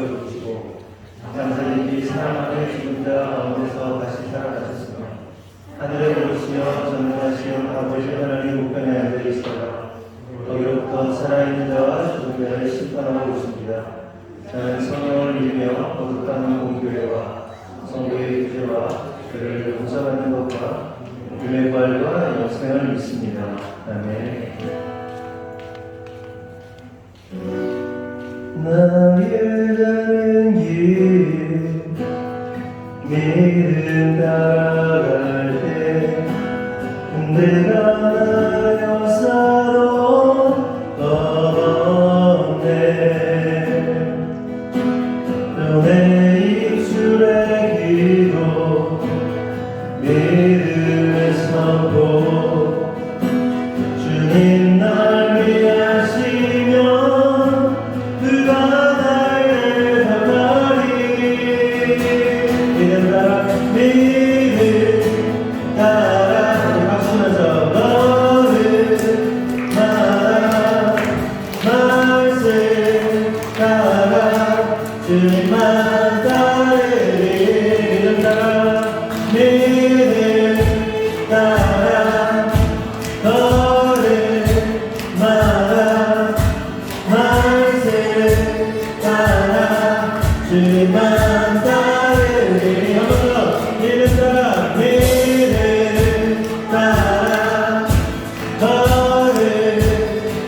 죽으시고 장사님이 사랑하는 죽은 자 가운데서 다시 살아나셨으며 하늘에 오르시며 전능하신 아버지 하나님 우편에 앉아 계시다가 거기로부터 살아있는 자와 죽은 자를 심판하고 오십니다. 저는 성령을 믿으며 거듭하는 공교회와 성도의 교제와 그를 용서받는 것과 은혜 부활과 영생을 믿습니다. 아멘. 나의 다른 길 믿음 따라갈 때 내가 나여 사로 걷네 내 입술의 기도 믿음의 선포 주님 날 위하시면 그가 날 대하리 믿음 따라 믿음 따라 박수면서 너를 말아 말씀 따라 주님만 따르리 믿음 따라 믿음 따라 너를 말아 말씀 따라 주님만 따르리 한 번 더 믿음 따라 믿음 따라 너를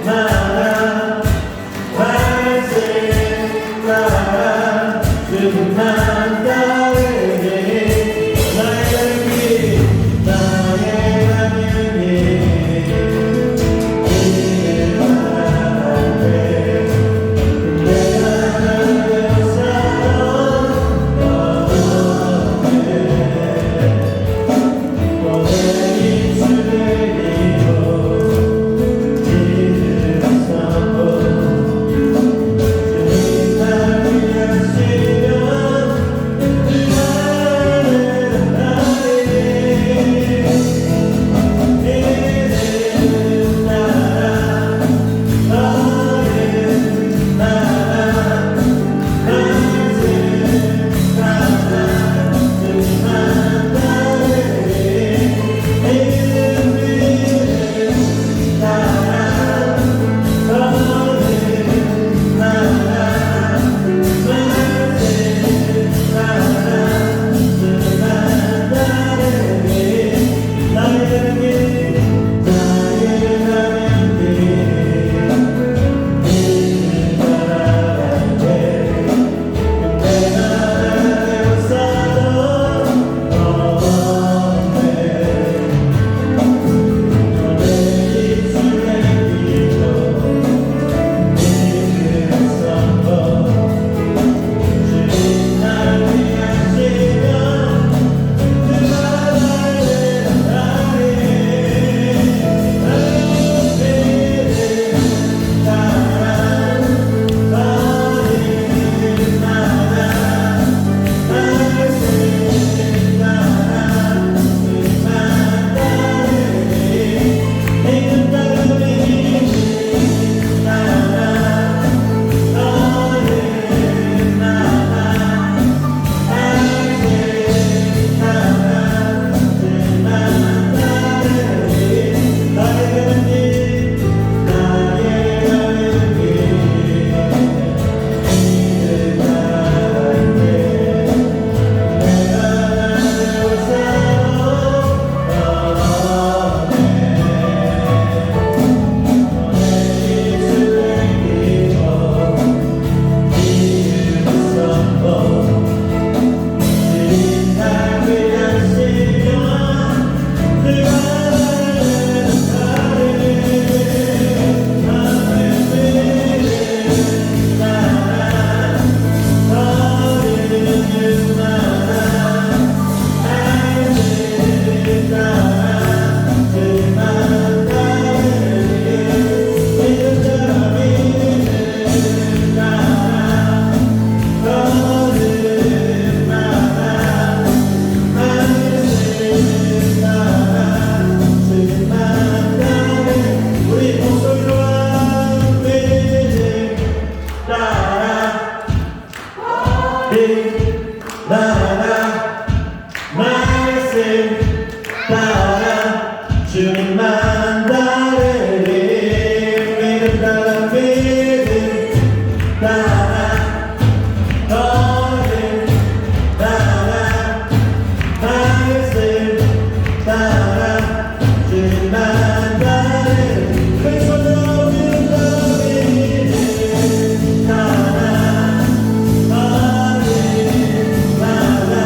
말아 말씀 따라 주님만 따르리 나의 길 나의 하늘님 믿음 따라갈 때 내가 나를 사랑 나아가 말씀 따라 주님만 따르리 믿음 따라 믿음 따라 걸음 따라 말씀 따라 주님만 따르리 왼손으로 믿음 따라 믿음 따라 걸음 따라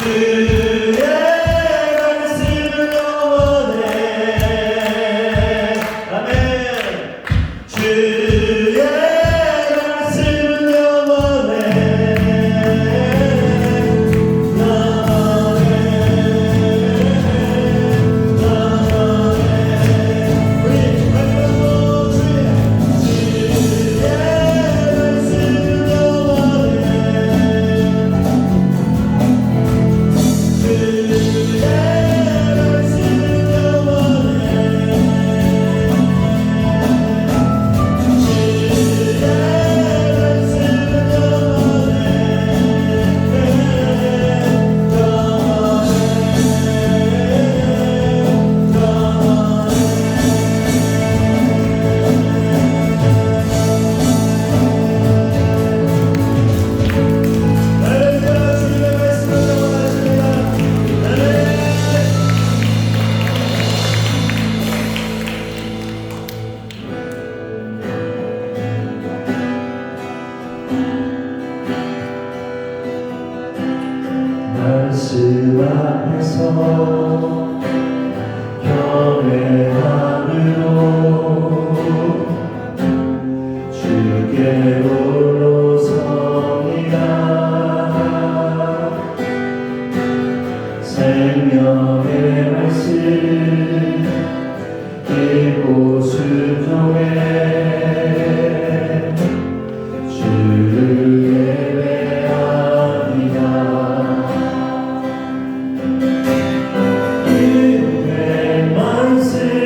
주의 말씀을 원해. 아멘. 주의 말씀을 원해. 말씀 앞에서 경외함으로 주께 홀로 섭니다. 생명의 말씀 읽고 순종해 주를 예배합니다. 만세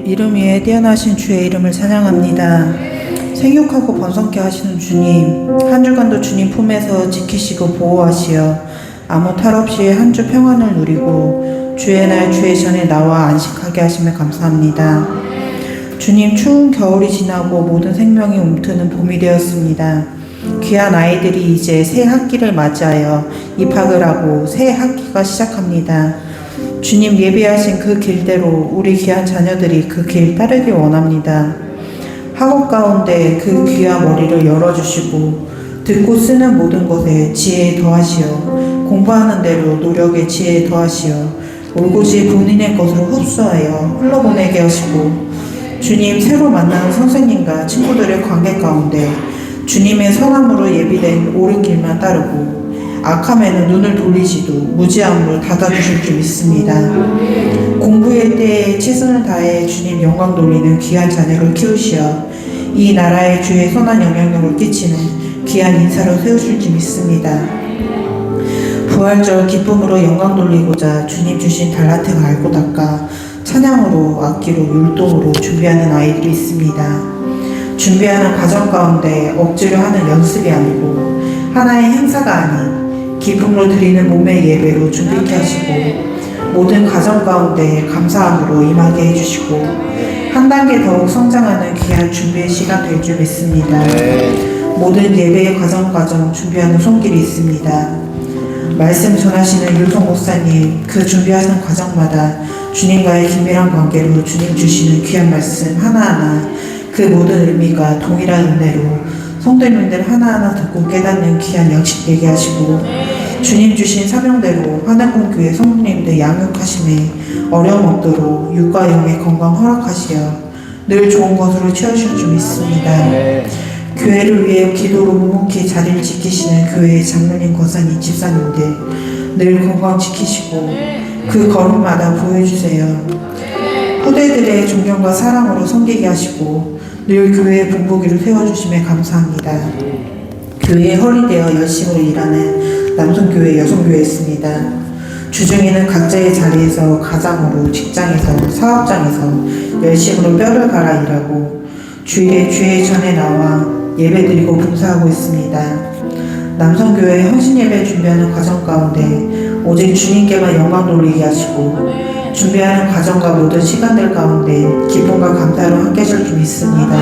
이름 위에 뛰어나신 주의 이름을 찬양합니다. 생육하고 번성케 하시는 주님, 한 주간도 주님 품에서 지키시고 보호하시어 아무 탈 없이 한 주 평안을 누리고 주의 날 주의 전에 나와 안식하게 하심에 감사합니다. 주님, 추운 겨울이 지나고 모든 생명이 움트는 봄이 되었습니다. 귀한 아이들이 이제 새 학기를 맞이하여 입학을 하고 새 학기가 시작합니다. 주님, 예비하신 그 길대로 우리 귀한 자녀들이 그 길 따르길 원합니다. 학업 가운데 그 귀한 머리를 열어주시고 듣고 쓰는 모든 것에 지혜에 더하시어 공부하는 대로 노력에 지혜에 더하시어 올곧이 본인의 것으로 흡수하여 흘러보내게 하시고 주님, 새로 만나는 선생님과 친구들의 관계 가운데 주님의 선함으로 예비된 옳은 길만 따르고 악함에는 눈을 돌리시도 무지함으로 닫아주실 줄 믿습니다. 공부의 때에 최선을 다해 주님 영광 돌리는 귀한 자녀를 키우시어 이 나라에 주의 선한 영향력을 끼치는 귀한 인사로 세우실 줄 믿습니다. 부활절 기쁨으로 영광 돌리고자 주님 주신 달란트가 알고 닦아 찬양으로 악기로 율동으로 준비하는 아이들이 있습니다. 준비하는 과정 가운데 억지로 하는 연습이 아니고 하나의 행사가 아닌 기쁨으로 드리는 몸의 예배로 준비케 하시고 모든 과정 가운데 감사함으로 임하게 해주시고 한 단계 더욱 성장하는 귀한 준비의 시간 될 줄 믿습니다. 모든 예배의 과정 준비하는 손길이 있습니다. 말씀 전하시는 유성 목사님, 그 준비하는 과정마다 주님과의 긴밀한 관계로 주님 주시는 귀한 말씀 하나하나 그 모든 의미가 동일한 은혜로 성도님들 하나하나 듣고 깨닫는 귀한 양식 되게 하시고 주님 주신 사명대로 하나공교회 성도님들 양육하심에 어려움 없도록 육과 영의 건강 허락하시어 늘 좋은 것으로 채우실 줄 믿습니다. 교회를 위해 기도로 묵묵히 자리를 지키시는 교회의 장로님, 권사님, 집사님들 늘 건강 지키시고 그 걸음마다 보여주세요. 후대들의 존경과 사랑으로 섬기게 하시고 늘 교회의 본보기를 세워주심에 감사합니다. 교회에 허리되어 열심으로 일하는 남성교회, 여성교회였습니다. 주중에는 각자의 자리에서 가장으로, 직장에서, 사업장에서 열심으로 뼈를 갈아 일하고 주일에 주의 전에 나와 예배드리고 봉사하고 있습니다. 남성교회 헌신예배 준비하는 과정 가운데 오직 주님께만 영광 돌리게 하시고 준비하는 과정과 모든 시간들 가운데 기쁨과 감사로 함께 하실 줄 믿습니다.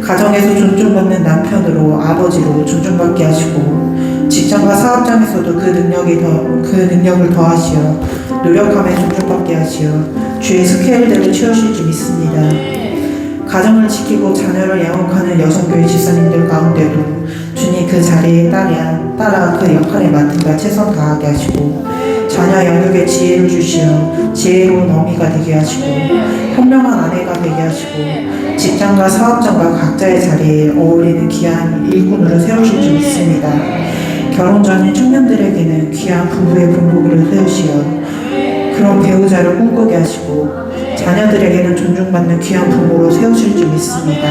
가정에서 존중받는 남편으로, 아버지로 존중받게 하시고 직장과 사업장에서도 그 능력을 더하시어 노력함에 존중받게 하시어 주의 스케일대로 채우실 줄 믿습니다. 가정을 지키고 자녀를 양육하는 여성교회 집사님들 가운데도 주님 그 자리에 따라 그 역할에 맡은 바 최선 다하게 하시고 자녀 양육에 지혜를 주시어 지혜로운 어미가 되게 하시고 현명한 아내가 되게 하시고 직장과 사업장과 각자의 자리에 어울리는 귀한 일꾼으로 세우실 줄 믿습니다. 결혼 전인 청년들에게는 귀한 부부의 본보기를 세우시어 그런 배우자를 꿈꾸게 하시고 자녀들에게는 존중받는 귀한 부모로 세우실 줄 믿습니다.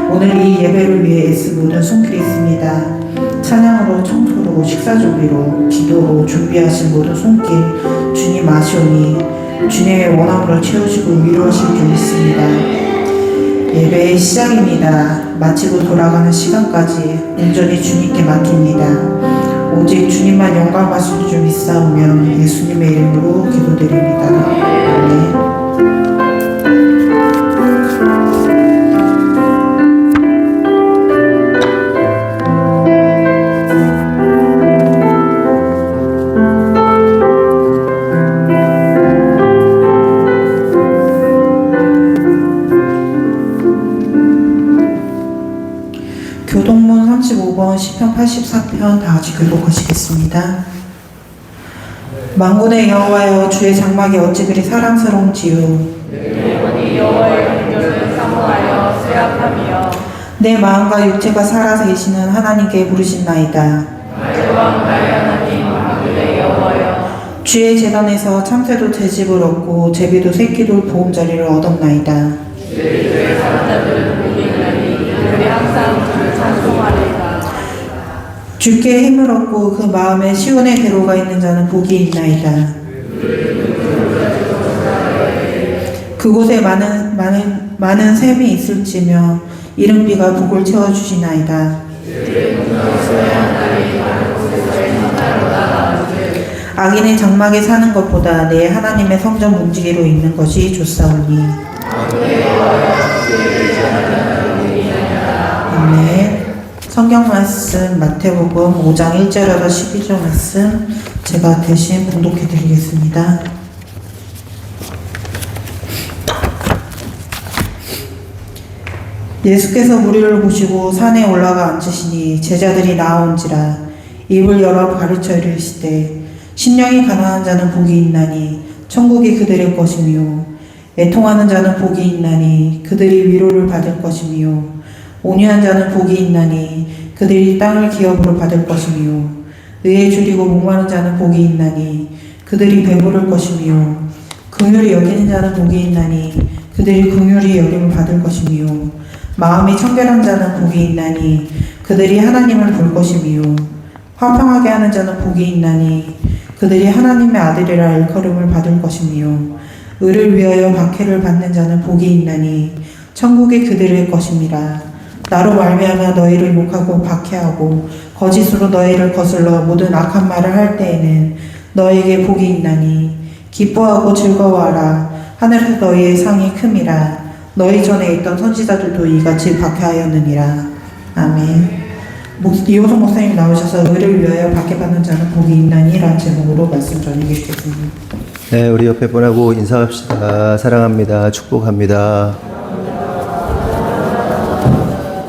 오늘 이 예배를 위해 애쓴 모든 손길이 있습니다. 찬양으로, 청소로, 식사 준비로, 기도로 준비하신 모든 손길 주님 아시오니 주님의 원함으로 채우시고 위로하실 줄 믿습니다. 예배의 시작입니다. 마치고 돌아가는 시간까지 온전히 주님께 맡깁니다. 오직 주님만 영광 받으실 줄 믿사오며 예수님의 이름으로 기도드립니다. 아멘. 교동문 35번 시편 84편 다같이 교독하시겠습니다. 만군의 여호와여, 주의 장막이 어찌 그리 사랑스러운지요. 내 영혼이 여호와의 공격을 사모하여 쇠약함이여. 내 마음과 육체가 살아 계시는 하나님께 부르신나이다. 나의 왕 나의 하나님 만군의 여호와여. 주의 제단에서 참새도 제집을 얻고 제비도 새끼돌 보금자리를 얻었나이다. 주의 사는 자들은 복이 있나니 그들이 항상 주를 찬송하리이다. 주께 힘을 얻고 그 마음에 시온의 대로가 있는 자는 복이 있나이다. 그곳에 많은 샘이 있을지며 이른 비가 북을 채워주시나이다. 악인의 장막에 사는 것보다 내 하나님의 성전 문지기로 있는 것이 좋사오니. 아멘. 성경 말씀 마태복음 5장 1절에서 12절 말씀 제가 대신 봉독해 드리겠습니다. 예수께서 무리를 보시고 산에 올라가 앉으시니 제자들이 나아온지라 입을 열어 가르쳐 이르시되 심령이 가난한 자는 복이 있나니 천국이 그들의 것이며 애통하는 자는 복이 있나니 그들이 위로를 받을 것이며 온유한 자는 복이 있나니 그들이 땅을 기업으로 받을 것이며 의에 줄이고 목마른 자는 복이 있나니 그들이 배부를 것이며 긍휼히 여기는 자는 복이 있나니 그들이 긍휼히 여김을 받을 것이며 마음이 청결한 자는 복이 있나니 그들이 하나님을 볼 것이며 화평하게 하는 자는 복이 있나니 그들이 하나님의 아들이라 일컬음을 받을 것이며 의를 위하여 박해를 받는 자는 복이 있나니 천국이 그들의 것임이라. 나로 말미암아 너희를 욕하고 박해하고 거짓으로 너희를 거슬러 모든 악한 말을 할 때에는 너희에게 복이 있나니 기뻐하고 즐거워하라. 하늘에서 너희의 상이 큼이라. 너희 전에 있던 선지자들도 이같이 박해하였느니라. 아멘. 이호성 목사님 나오셔서 의를 위하여 박해받는 자는 복이 있나니 라는 제목으로 말씀 전해 주시겠습니다. 네, 우리 옆에 분하고 인사합시다. 사랑합니다. 축복합니다.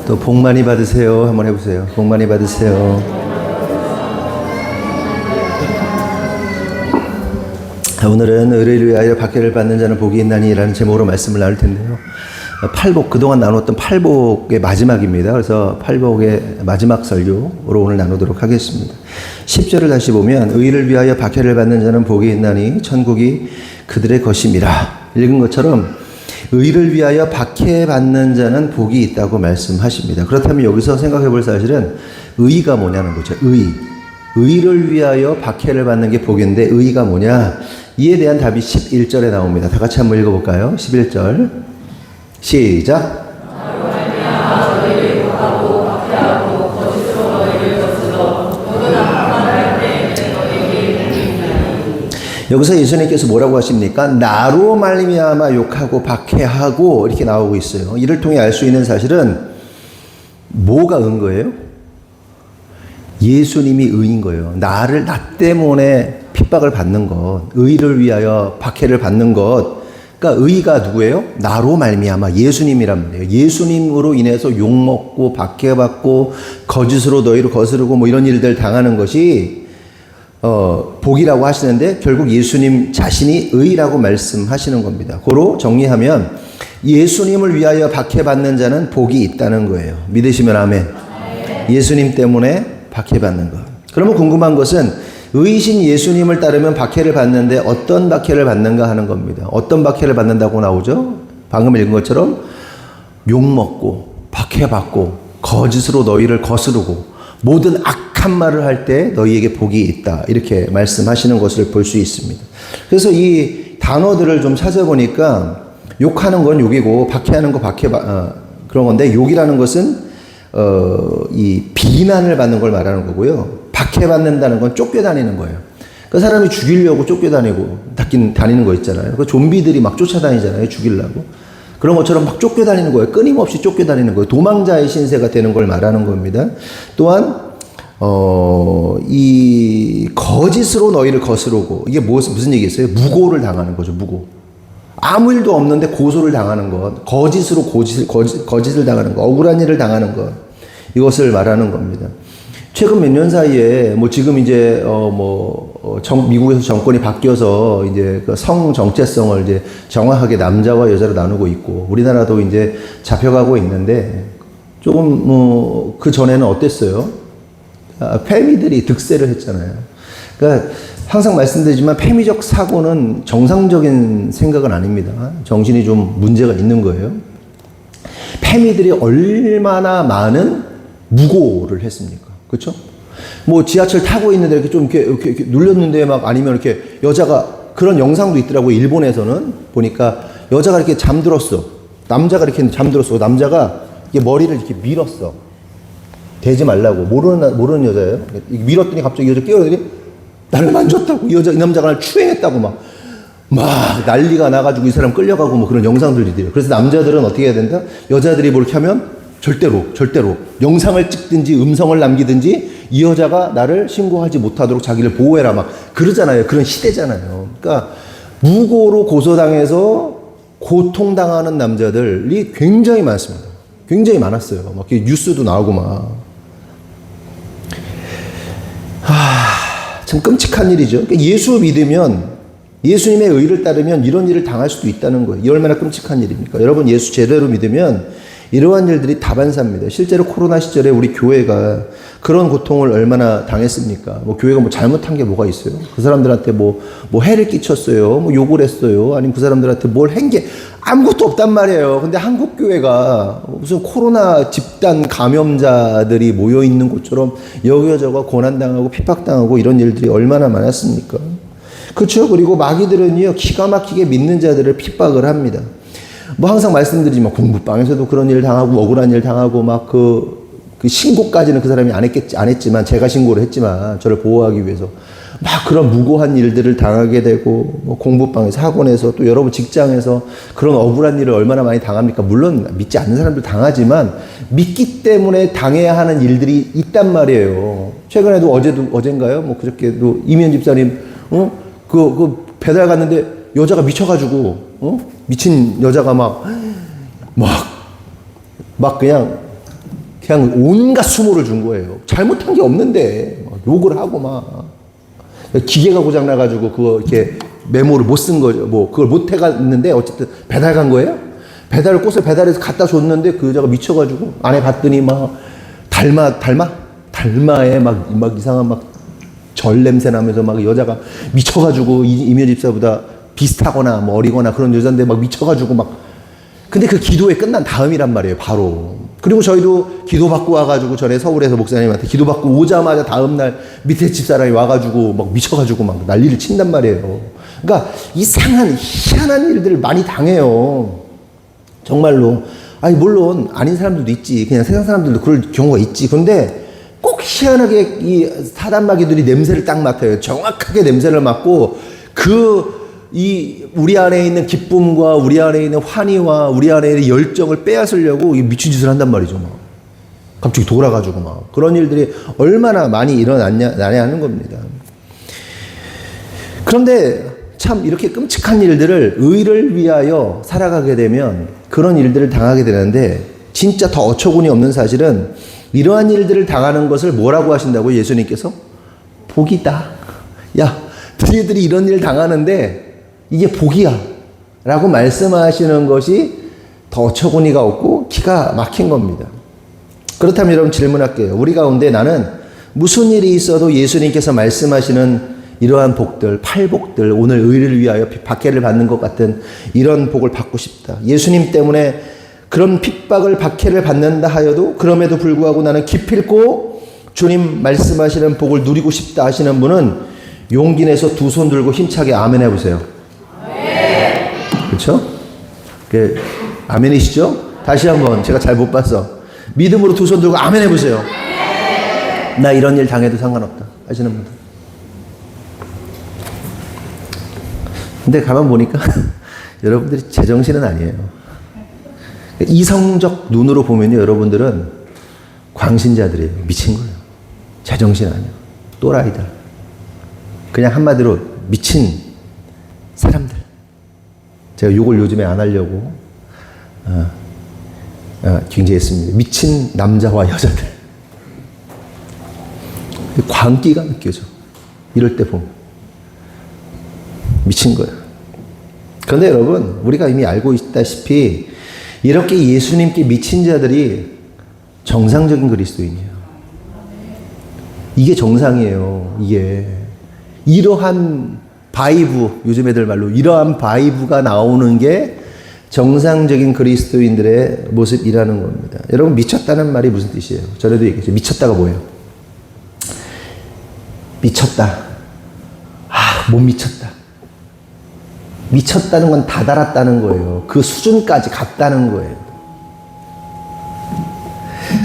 또 복 많이 받으세요. 한번 해보세요. 복 많이 받으세요. 오늘은 의를 위하여 박해를 받는 자는 복이 있나니 라는 제목으로 말씀을 나눌 텐데요. 팔복, 그동안 나눴던 팔복의 마지막입니다. 그래서 팔복의 마지막 설교로 오늘 나누도록 하겠습니다. 10절을 다시 보면 의를 위하여 박해를 받는 자는 복이 있나니 천국이 그들의 것임이라. 읽은 것처럼 의를 위하여 박해받는 자는 복이 있다고 말씀하십니다. 그렇다면 여기서 생각해 볼 사실은 의가 뭐냐는 거죠. 의를 위하여 박해를 받는 게 복인데 의가 뭐냐? 이에 대한 답이 11절에 나옵니다. 다 같이 한번 읽어볼까요? 11절 시작. 여기서 예수님께서 뭐라고 하십니까? 나로 말미암아 욕하고 박해하고 이렇게 나오고 있어요. 이를 통해 알 수 있는 사실은 뭐가 은 거예요? 예수님이 의인 거예요. 나 때문에 핍박을 받는 것, 의를 위하여 박해를 받는 것. 그러니까 의가 누구예요? 나로 말미암아 예수님이란 말이에요. 예수님으로 인해서 욕먹고 박해받고 거짓으로 너희를 거스르고 뭐 이런 일들 당하는 것이 복이라고 하시는데 결국 예수님 자신이 의라고 말씀하시는 겁니다. 고로 정리하면 예수님을 위하여 박해받는 자는 복이 있다는 거예요. 믿으시면 아멘. 예수님 때문에 박해받는 것. 그러면 궁금한 것은 의이신 예수님을 따르면 박해를 받는데 어떤 박해를 받는가 하는 겁니다. 어떤 박해를 받는다고 나오죠? 방금 읽은 것처럼 욕먹고 박해받고 거짓으로 너희를 거스르고 모든 악한 말을 할 때 너희에게 복이 있다. 이렇게 말씀하시는 것을 볼 수 있습니다. 그래서 이 단어들을 좀 찾아보니까 욕하는 건 욕이고 박해하는 거 그런 건데 욕이라는 것은 이 비난을 받는 걸 말하는 거고요. 박해받는다는 건 쫓겨다니는 거예요. 그 사람이 죽이려고 쫓겨다니고 다니는 거 있잖아요. 그 좀비들이 막 쫓아다니잖아요. 죽이려고. 그런 것처럼 막 쫓겨다니는 거예요. 끊임없이 쫓겨다니는 거예요. 도망자의 신세가 되는 걸 말하는 겁니다. 또한 이 거짓으로 너희를 거스르고 이게 무슨 얘기겠어요? 무고를 당하는 거죠. 무고. 아무 일도 없는데 고소를 당하는 것, 거짓으로 거짓을 당하는 것, 억울한 일을 당하는 것, 이것을 말하는 겁니다. 최근 몇 년 사이에 뭐 지금 이제 미국에서 정권이 바뀌어서 이제 그 성 정체성을 이제 정확하게 남자와 여자로 나누고 있고 우리나라도 이제 잡혀가고 있는데 조금 그 전에는 어땠어요? 페미들이 득세를 했잖아요. 그러니까 항상 말씀드리지만 페미적 사고는 정상적인 생각은 아닙니다. 정신이 좀 문제가 있는 거예요. 페미들이 얼마나 많은 무고를 했습니까? 그렇죠? 뭐 지하철 타고 있는데 이렇게 좀 이렇게 눌렸는데 막 아니면 이렇게 여자가 그런 영상도 있더라고요. 일본에서는 보니까 여자가 이렇게 잠들었어. 남자가 이렇게 잠들었어. 남자가 이게 머리를 이렇게 밀었어. 대지 말라고. 모르는 여자예요. 밀었더니 갑자기 여자 깨어나더니 나를 만졌다고. 이 남자가 날 추행했다고 막 난리가 나가지고 이 사람 끌려가고 뭐 그런 영상들이 돼요. 그래서 남자들은 어떻게 해야 된다? 여자들이 뭐 이렇게 하면 절대로 영상을 찍든지 음성을 남기든지 이 여자가 나를 신고하지 못하도록 자기를 보호해라 막 그러잖아요. 그런 시대잖아요. 그러니까 무고로 고소당해서 고통당하는 남자들이 굉장히 많습니다. 굉장히 많았어요. 막 뉴스도 나오고 막. 참 끔찍한 일이죠. 그러니까 예수 믿으면, 예수님의 의를 따르면 이런 일을 당할 수도 있다는 거예요. 이 얼마나 끔찍한 일입니까? 여러분, 예수 제대로 믿으면 이러한 일들이 다반사입니다. 실제로 코로나 시절에 우리 교회가 그런 고통을 얼마나 당했습니까? 뭐 교회가 뭐 잘못한 게 뭐가 있어요? 그 사람들한테 뭐 해를 끼쳤어요? 뭐 욕을 했어요? 아니면 그 사람들한테 뭘 한 게 아무것도 없단 말이에요. 근데 한국 교회가 무슨 코로나 집단 감염자들이 모여 있는 곳처럼 여기저기 고난당하고 핍박당하고 이런 일들이 얼마나 많았습니까? 그렇죠? 그리고 마귀들은요, 기가 막히게 믿는 자들을 핍박을 합니다. 뭐 항상 말씀드리지만 공부방에서도 그런 일 당하고 억울한 일 당하고 막 그 신고까지는 그 사람이 안 했지만 제가 신고를 했지만 저를 보호하기 위해서 막 그런 무고한 일들을 당하게 되고 뭐 공부방에서 학원에서 또 여러분 직장에서 그런 억울한 일을 얼마나 많이 당합니까? 물론 믿지 않는 사람들 당하지만 믿기 때문에 당해야 하는 일들이 있단 말이에요. 최근에도 어젠가요? 뭐 그저께도 이면 집사님 그 배달 갔는데 여자가 미쳐가지고 미친 여자가 막 그냥 온갖 수모를 준 거예요. 잘못한 게 없는데 막 욕을 하고 막 기계가 고장 나가지고 그거 이렇게 메모를 못 쓴 거죠. 뭐 그걸 못 해갔는데 어쨌든 배달 간 거예요. 꽃을 배달해서 갖다 줬는데 그 여자가 미쳐가지고 안에 봤더니 막 달마에 막 이상한 막 절 냄새 나면서 막 여자가 미쳐가지고 이면 집사보다 비슷하거나 뭐 어리거나 그런 여잔데 막 미쳐가지고 막 근데 그 기도회 끝난 다음이란 말이에요. 바로. 그리고 저희도 기도받고 와가지고 전에 서울에서 목사님한테 기도받고 오자마자 다음날 밑에 집사람이 와가지고 막 미쳐가지고 막 난리를 친단 말이에요. 그러니까 이상한 희한한 일들을 많이 당해요. 정말로. 아니 물론 아닌 사람들도 있지. 그냥 세상 사람들도 그럴 경우가 있지. 그런데 꼭 희한하게 이 사단마귀들이 냄새를 딱 맡아요. 정확하게 냄새를 맡고 우리 안에 있는 기쁨과 우리 안에 있는 환희와 우리 안에 있는 열정을 빼앗으려고 미친 짓을 한단 말이죠. 막. 갑자기 돌아가지고 막. 그런 일들이 얼마나 많이 일어나냐 하는 겁니다. 그런데 참 이렇게 끔찍한 일들을 의를 위하여 살아가게 되면 그런 일들을 당하게 되는데 진짜 더 어처구니 없는 사실은 이러한 일들을 당하는 것을 뭐라고 하신다고 예수님께서? 복이다. 야, 너희들이 이런 일 당하는데 이게 복이야 라고 말씀하시는 것이 더 어처구니가 없고 기가 막힌 겁니다. 그렇다면 여러분 질문할게요. 우리 가운데 나는 무슨 일이 있어도 예수님께서 말씀하시는 이러한 복들, 팔복들, 오늘 의를 위하여 박해를 받는 것 같은 이런 복을 받고 싶다. 예수님 때문에 그런 핍박을 박해를 받는다 하여도 그럼에도 불구하고 나는 기필코 주님 말씀하시는 복을 누리고 싶다 하시는 분은 용기 내서 두 손 들고 힘차게 아멘 해보세요. 그렇죠? 아멘이시죠? 다시 한번 제가 잘 못 봤어. 믿음으로 두 손 들고 아멘 해보세요. 나 이런 일 당해도 상관없다 하시는 분들. 근데 가만 보니까 여러분들이 제정신은 아니에요. 이성적 눈으로 보면요, 여러분들은 광신자들이에요. 미친 거예요. 제정신 아니에요. 또라이들. 그냥 한마디로 미친 사람들. 제가 욕을 요즘에 안 하려고 굉장히 했습니다. 미친 남자와 여자들. 광기가 느껴져. 이럴 때 보면. 미친 거예요. 그런데 여러분, 우리가 이미 알고 있다시피 이렇게 예수님께 미친 자들이 정상적인 그리스도인이에요. 이게 정상이에요. 이게. 이러한 바이브, 요즘 애들 말로 이러한 바이브가 나오는 게 정상적인 그리스도인들의 모습이라는 겁니다. 여러분, 미쳤다는 말이 무슨 뜻이에요? 전에도 얘기했죠. 미쳤다가 뭐예요? 미쳤다. 못 미쳤다. 미쳤다는 건 다다랐다는 거예요. 그 수준까지 갔다는 거예요.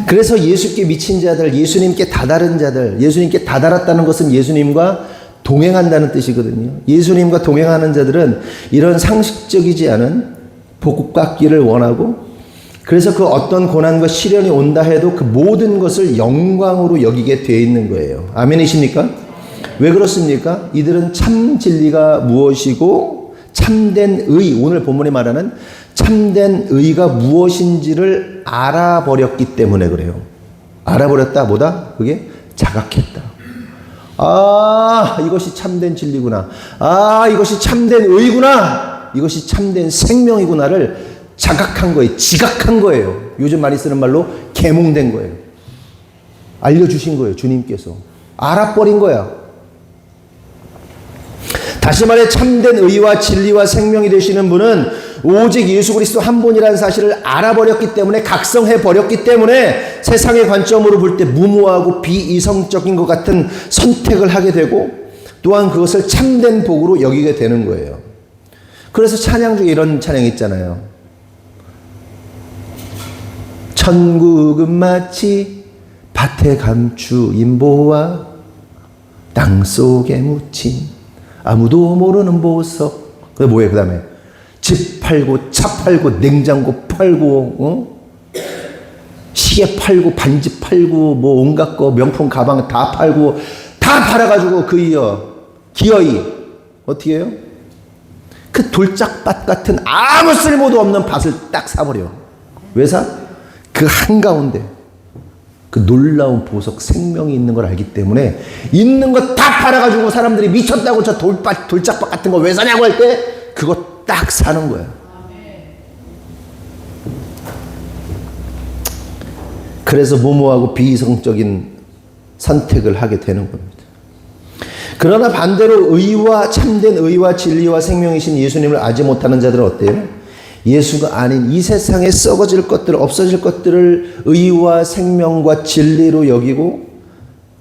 그래서 예수께 미친 자들, 예수님께 다다른 자들, 예수님께 다다랐다는 것은 예수님과 동행한다는 뜻이거든요. 예수님과 동행하는 자들은 이런 상식적이지 않은 복을 받기를 원하고, 그래서 그 어떤 고난과 시련이 온다 해도 그 모든 것을 영광으로 여기게 되어 있는 거예요. 아멘이십니까? 왜 그렇습니까? 이들은 참 진리가 무엇이고 참된 의, 오늘 본문에 말하는 참된 의가 무엇인지를 알아버렸기 때문에 그래요. 알아버렸다 뭐다? 그게 자각했다. 아, 이것이 참된 진리구나. 아, 이것이 참된 의구나. 이것이 참된 생명이구나를 자각한 거예요. 지각한 거예요. 요즘 많이 쓰는 말로 계몽된 거예요. 알려주신 거예요. 주님께서. 알아버린 거야. 다시 말해 참된 의와 진리와 생명이 되시는 분은 오직 예수 그리스도 한 분이라는 사실을 알아버렸기 때문에, 각성해 버렸기 때문에 세상의 관점으로 볼 때 무모하고 비이성적인 것 같은 선택을 하게 되고, 또한 그것을 참된 복으로 여기게 되는 거예요. 그래서 찬양 중에 이런 찬양이 있잖아요. 천국은 마치 밭에 감추인 보화, 땅속에 묻힌 아무도 모르는 보석. 그게 뭐예요? 그 다음에 집 팔고 차 팔고 냉장고 팔고 시계 팔고 반지 팔고 뭐 온갖 거 명품 가방 다 팔고 다 팔아가지고 그 기어이 어떻게 해요? 그 돌짝밭 같은 아무 쓸모도 없는 밭을 딱 사버려. 왜 사? 그 한가운데 그 놀라운 보석 생명이 있는 걸 알기 때문에 있는 거 다 팔아가지고 사람들이 미쳤다고 저 돌짝밭 같은 거 왜 사냐고 할 때 그거 딱 사는 거야. 그래서 무모하고 비이성적인 선택을 하게 되는 겁니다. 그러나 반대로 의와 참된 의와 진리와 생명이신 예수님을 알지 못하는 자들은 어때요? 예수가 아닌 이 세상에 썩어질 것들, 없어질 것들을 의와 생명과 진리로 여기고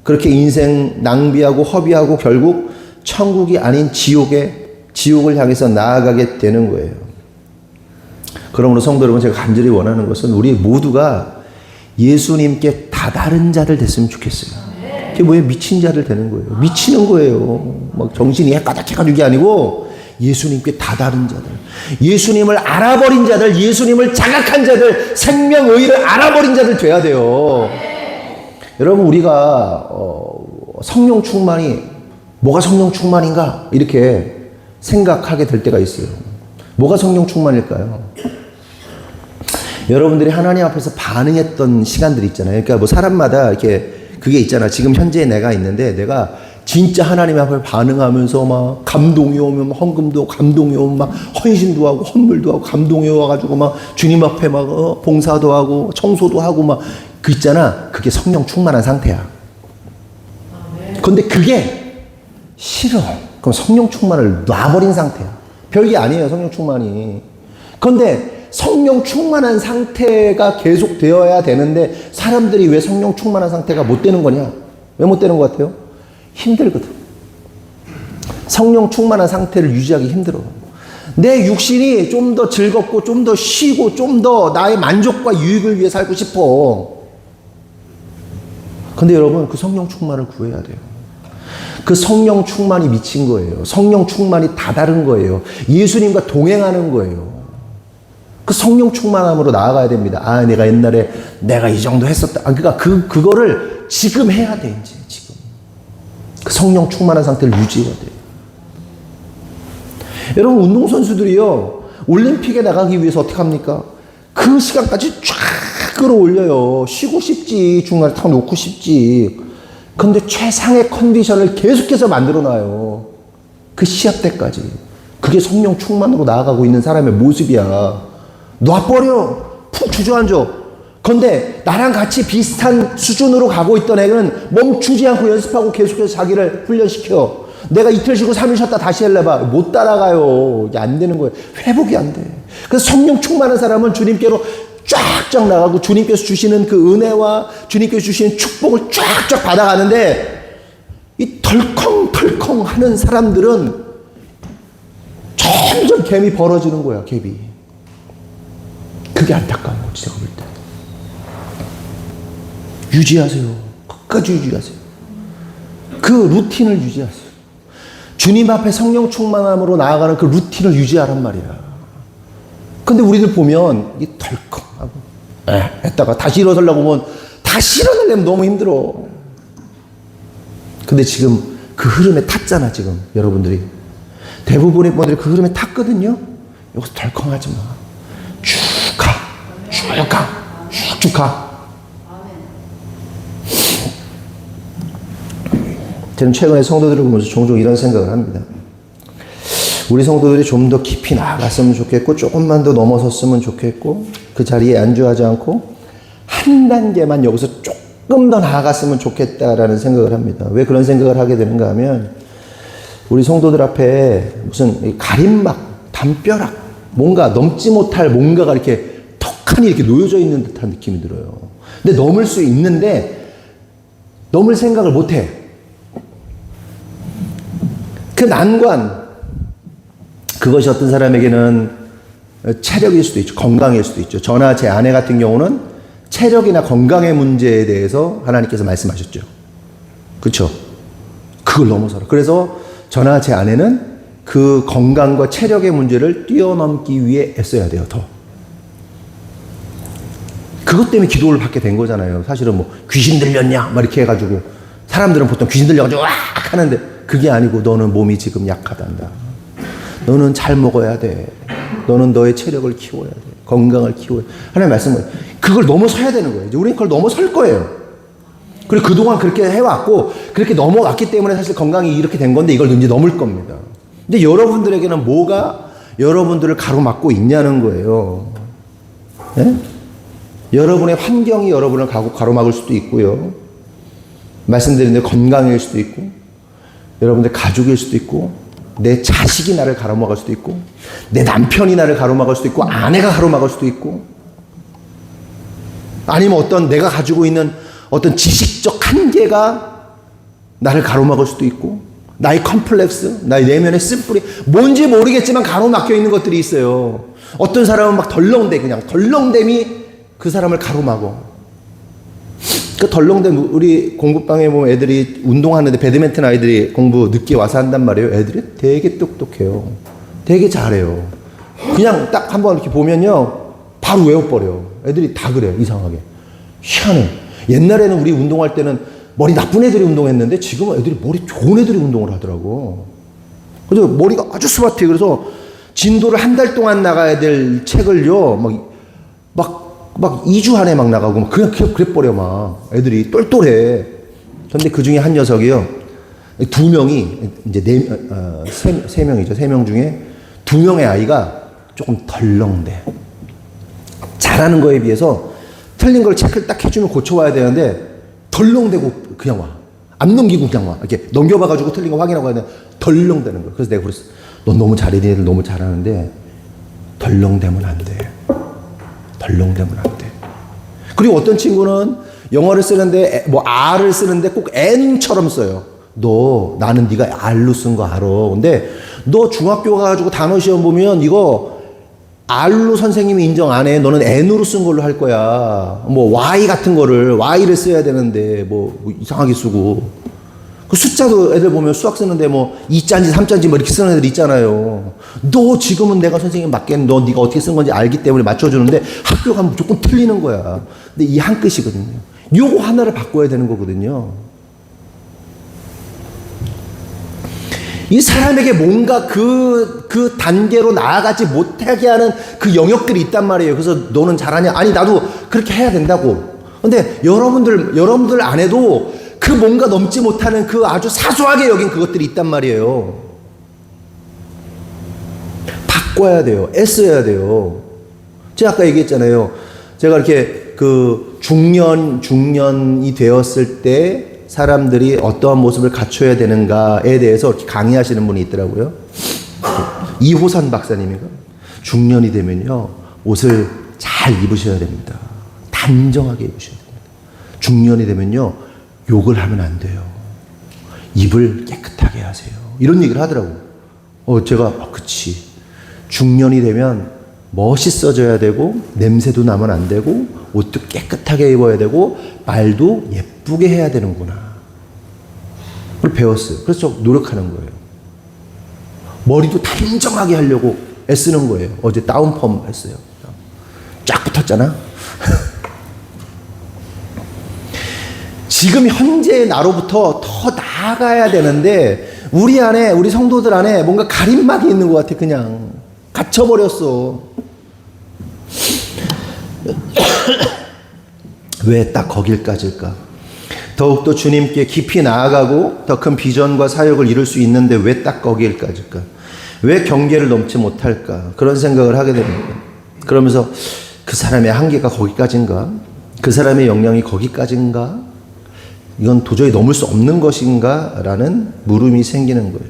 그렇게 인생 낭비하고 허비하고 결국 천국이 아닌 지옥을 향해서 나아가게 되는 거예요. 그러므로 성도 여러분, 제가 간절히 원하는 것은 우리 모두가 예수님께 다다른 자들 됐으면 좋겠어요. 그게 뭐예요? 미친 자들 되는 거예요. 미치는 거예요. 막 정신이 까닥해가지고 게 아니고 예수님께 다다른 자들, 예수님을 알아버린 자들, 예수님을 자각한 자들, 생명의를 알아버린 자들 돼야 돼요. 여러분, 우리가 성령 충만이 뭐가 성령 충만인가 이렇게 생각하게 될 때가 있어요. 뭐가 성령 충만일까요? 여러분들이 하나님 앞에서 반응했던 시간들이 있잖아요. 그러니까 뭐 사람마다 이렇게 그게 있잖아. 지금 현재 내가 있는데 내가 진짜 하나님 앞에 반응하면서 막 감동이 오면 헌금도 감동이 오면 막 헌신도 하고 헌물도 하고 감동이 와가지고 막 주님 앞에 막 봉사도 하고 청소도 하고 막 그 있잖아. 그게 성령 충만한 상태야. 근데 그게 싫어. 그럼 성령 충만을 놔버린 상태야. 별게 아니에요, 성령 충만이. 근데 성령 충만한 상태가 계속 되어야 되는데 사람들이 왜 성령 충만한 상태가 못 되는 거냐? 왜 못 되는 것 같아요? 힘들거든. 성령 충만한 상태를 유지하기 힘들어. 내 육신이 좀 더 즐겁고 좀 더 쉬고 좀 더 나의 만족과 유익을 위해 살고 싶어. 근데 여러분, 그 성령 충만을 구해야 돼요. 그 성령 충만이 미친 거예요. 성령 충만이 다다른 거예요. 예수님과 동행하는 거예요. 그 성령 충만함으로 나아가야 됩니다. 아, 내가 옛날에 내가 이 정도 했었다. 그러니까 그거를 지금 해야 돼, 이제 지금. 그 성령 충만한 상태를 유지해야 돼요. 여러분, 운동선수들이요, 올림픽에 나가기 위해서 어떻게 합니까? 그 시간까지 쫙 끌어올려요. 쉬고 싶지, 중간에 탁 놓고 싶지. 근데 최상의 컨디션을 계속해서 만들어놔요. 그 시합 때까지. 그게 성령 충만으로 나아가고 있는 사람의 모습이야. 놔버려. 푹 주저앉아. 근데 나랑 같이 비슷한 수준으로 가고 있던 애는 멈추지 않고 연습하고 계속해서 자기를 훈련시켜. 내가 이틀 쉬고 3일 쉬었다 다시 하려봐. 못 따라가요. 이게 안 되는 거예요. 회복이 안 돼. 그래서 성령 충만한 사람은 주님께로 쫙쫙 나가고 주님께서 주시는 그 은혜와 주님께서 주시는 축복을 쫙쫙 받아가는데 이 덜컹덜컹 하는 사람들은 점점 갭이 벌어지는 거야, 갭이. 그게 안타까운 거지, 제가 볼 때. 유지하세요. 끝까지 유지하세요. 그 루틴을 유지하세요. 주님 앞에 성령 충만함으로 나아가는 그 루틴을 유지하란 말이야. 근데 우리들 보면 이 덜컹하고 했다가 다시 일어서려고 보면 다시 일어나려면 너무 힘들어. 근데 지금 그 흐름에 탔잖아, 지금 여러분들이. 대부분의 분들이 그 흐름에 탔거든요. 여기서 덜컹하지 마. 쭉 가. 쭉 가. 쭉 가. 저는 최근에 성도들을 보면서 종종 이런 생각을 합니다. 우리 성도들이 좀 더 깊이 나아갔으면 좋겠고, 조금만 더 넘어섰으면 좋겠고, 그 자리에 안주하지 않고 한 단계만 여기서 조금 더 나아갔으면 좋겠다라는 생각을 합니다. 왜 그런 생각을 하게 되는가 하면, 우리 성도들 앞에 무슨 가림막, 담벼락, 뭔가 넘지 못할 뭔가가 이렇게 턱하니 이렇게 놓여져 있는 듯한 느낌이 들어요. 근데 넘을 수 있는데 넘을 생각을 못 해. 그 난관, 그것이 어떤 사람에게는 체력일 수도 있죠. 건강일 수도 있죠. 저나 제 아내 같은 경우는 체력이나 건강의 문제에 대해서 하나님께서 말씀하셨죠. 그렇죠? 그걸 넘어서라. 그래서 저나 제 아내는 그 건강과 체력의 문제를 뛰어넘기 위해 애써야 돼요. 더. 그것 때문에 기도를 받게 된 거잖아요. 사실은 뭐 귀신 들렸냐 막 이렇게 해가지고, 사람들은 보통 귀신 들려가지고 와 하는데, 그게 아니고 너는 몸이 지금 약하단다. 너는 잘 먹어야 돼. 너는 너의 체력을 키워야 돼. 건강을 키워야 돼. 하나님 말씀은 그걸 넘어서야 되는 거예요. 이제 우리는 그걸 넘어설 거예요. 그리고 그동안 그렇게 해왔고 그렇게 넘어왔기 때문에 사실 건강이 이렇게 된 건데, 이걸 이제 넘을 겁니다. 근데 여러분들에게는 뭐가 여러분들을 가로막고 있냐는 거예요. 네? 여러분의 환경이 여러분을 가로막을 수도 있고요. 말씀드린 대로 건강일 수도 있고, 여러분들 가족일 수도 있고, 내 자식이 나를 가로막을 수도 있고, 내 남편이 나를 가로막을 수도 있고, 아내가 가로막을 수도 있고, 아니면 어떤 내가 가지고 있는 어떤 지식적 한계가 나를 가로막을 수도 있고, 나의 컴플렉스, 나의 내면의 쓴뿌리, 뭔지 모르겠지만 가로막혀 있는 것들이 있어요. 어떤 사람은 막 덜렁대, 그냥 덜렁댐이 그 사람을 가로막어. 그 덜렁댐, 우리 공부방에 보면 애들이 운동하는데, 배드민턴 아이들이 공부 늦게 와서 한단 말이에요. 애들이 되게 똑똑해요. 되게 잘해요. 그냥 딱 한번 이렇게 보면요, 바로 외워버려. 애들이 다 그래요. 이상하게. 희한해. 옛날에는 우리 운동할 때는 머리 나쁜 애들이 운동했는데, 지금은 애들이 머리 좋은 애들이 운동을 하더라고. 그래서 머리가 아주 스마트해. 그래서 진도를 한 달 동안 나가야 될 책을요, 막 2주 안에 막 나가고, 막 그냥 그래버려, 막. 애들이 똘똘해. 근데 그 중에 한 녀석이요, 2명이, 이제 3명이죠. 3명 중에 2명의 아이가 조금 덜렁대. 잘하는 거에 비해서 틀린 걸 체크를 딱 해주면 고쳐와야 되는데, 덜렁대고 그냥 와. 안 넘기고 그냥 와. 이렇게 넘겨봐가지고 틀린 거 확인하고 가야 돼. 덜렁대는 거야. 그래서 내가 그랬어. 넌 너무 잘해. 니네들 너무 잘하는데, 덜렁대면 안 돼. 덜렁대면 안 돼. 그리고 어떤 친구는 영어를 쓰는데, 뭐 R을 쓰는데 꼭 N처럼 써요. 나는 네가 R로 쓴 거 알아. 근데 너 중학교 가가지고 단어 시험 보면 이거 R로 선생님이 인정 안 해. 너는 N으로 쓴 걸로 할 거야. 뭐 Y 같은 거를 Y를 써야 되는데 뭐 이상하게 쓰고. 그 숫자도 애들 보면 수학 쓰는데 뭐 2자인지 3자인지 뭐 이렇게 쓰는 애들 있잖아요. 너 지금은 내가 선생님 맞겠는데 네가 어떻게 쓴 건지 알기 때문에 맞춰주는데 학교 가면 무조건 틀리는 거야. 근데 이 한 끝이거든요. 요거 하나를 바꿔야 되는 거거든요. 이 사람에게 뭔가 그 단계로 나아가지 못하게 하는 그 영역들이 있단 말이에요. 그래서 너는 잘하냐? 아니, 나도 그렇게 해야 된다고. 근데 여러분들 안에도 그 뭔가 넘지 못하는 그 아주 사소하게 여긴 그것들이 있단 말이에요. 바꿔야 돼요. 애써야 돼요. 제가 아까 얘기했잖아요. 제가 이렇게 그 중년이 되었을 때 사람들이 어떠한 모습을 갖춰야 되는가에 대해서 이렇게 강의하시는 분이 있더라고요. 이호선 박사님이가 중년이 되면요, 옷을 잘 입으셔야 됩니다. 단정하게 입으셔야 됩니다. 중년이 되면요, 욕을 하면 안 돼요. 입을 깨끗하게 하세요. 이런 얘기를 하더라고요. 제가 그치. 중년이 되면 멋있어져야 되고 냄새도 나면 안 되고 옷도 깨끗하게 입어야 되고 말도 예쁘게 해야 되는구나. 그걸 배웠어요. 그래서 노력하는 거예요. 머리도 단정하게 하려고 애쓰는 거예요. 어제 다운펌 했어요. 쫙 붙었잖아. 지금 현재의 나로부터 더 나아가야 되는데 우리 안에, 우리 성도들 안에 뭔가 가림막이 있는 것 같아. 그냥 갇혀버렸어. 왜 딱 거길까지일까? 더욱더 주님께 깊이 나아가고 더 큰 비전과 사역을 이룰 수 있는데 왜 딱 거길까지일까? 왜 경계를 넘지 못할까? 그런 생각을 하게 됩니다. 그러면서 그 사람의 한계가 거기까지인가? 그 사람의 역량이 거기까지인가? 이건 도저히 넘을 수 없는 것인가? 라는 물음이 생기는 거예요.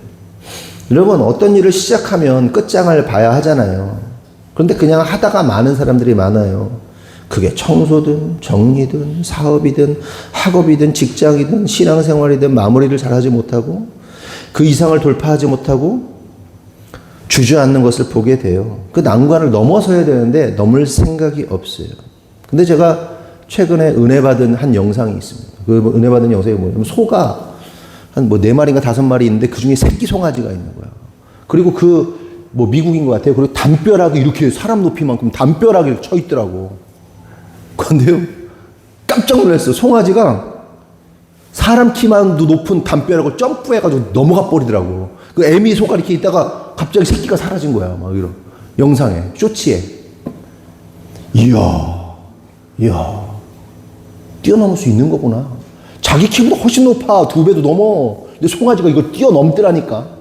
여러분, 어떤 일을 시작하면 끝장을 봐야 하잖아요. 그런데 그냥 하다가 많은 사람들이 많아요. 그게 청소든 정리든 사업이든 학업이든 직장이든 신앙생활이든 마무리를 잘하지 못하고 그 이상을 돌파하지 못하고 주저앉는 것을 보게 돼요. 그 난관을 넘어서야 되는데 넘을 생각이 없어요. 근데 제가 최근에 은혜 받은 한 영상이 있습니다. 그 은혜 받은 영상이 뭐냐면 소가 한 뭐 4마리인가 5마리 있는데 그 중에 새끼 송아지가 있는 거야. 그리고 미국인 것 같아요. 그리고 담벼락이 이렇게 사람 높이만큼 담벼락이 쳐 있더라고. 근데요, 깜짝 놀랐어요. 송아지가 사람 키만도 높은 담벼락을 점프해가지고 넘어가 버리더라고. 그 애미 소가 이렇게 있다가 갑자기 새끼가 사라진 거야. 막 이런 영상에, 쇼츠에. 이야, 뛰어넘을 수 있는 거구나. 자기 키보다 훨씬 높아. 2배도 넘어. 근데 송아지가 이걸 뛰어넘더라니까.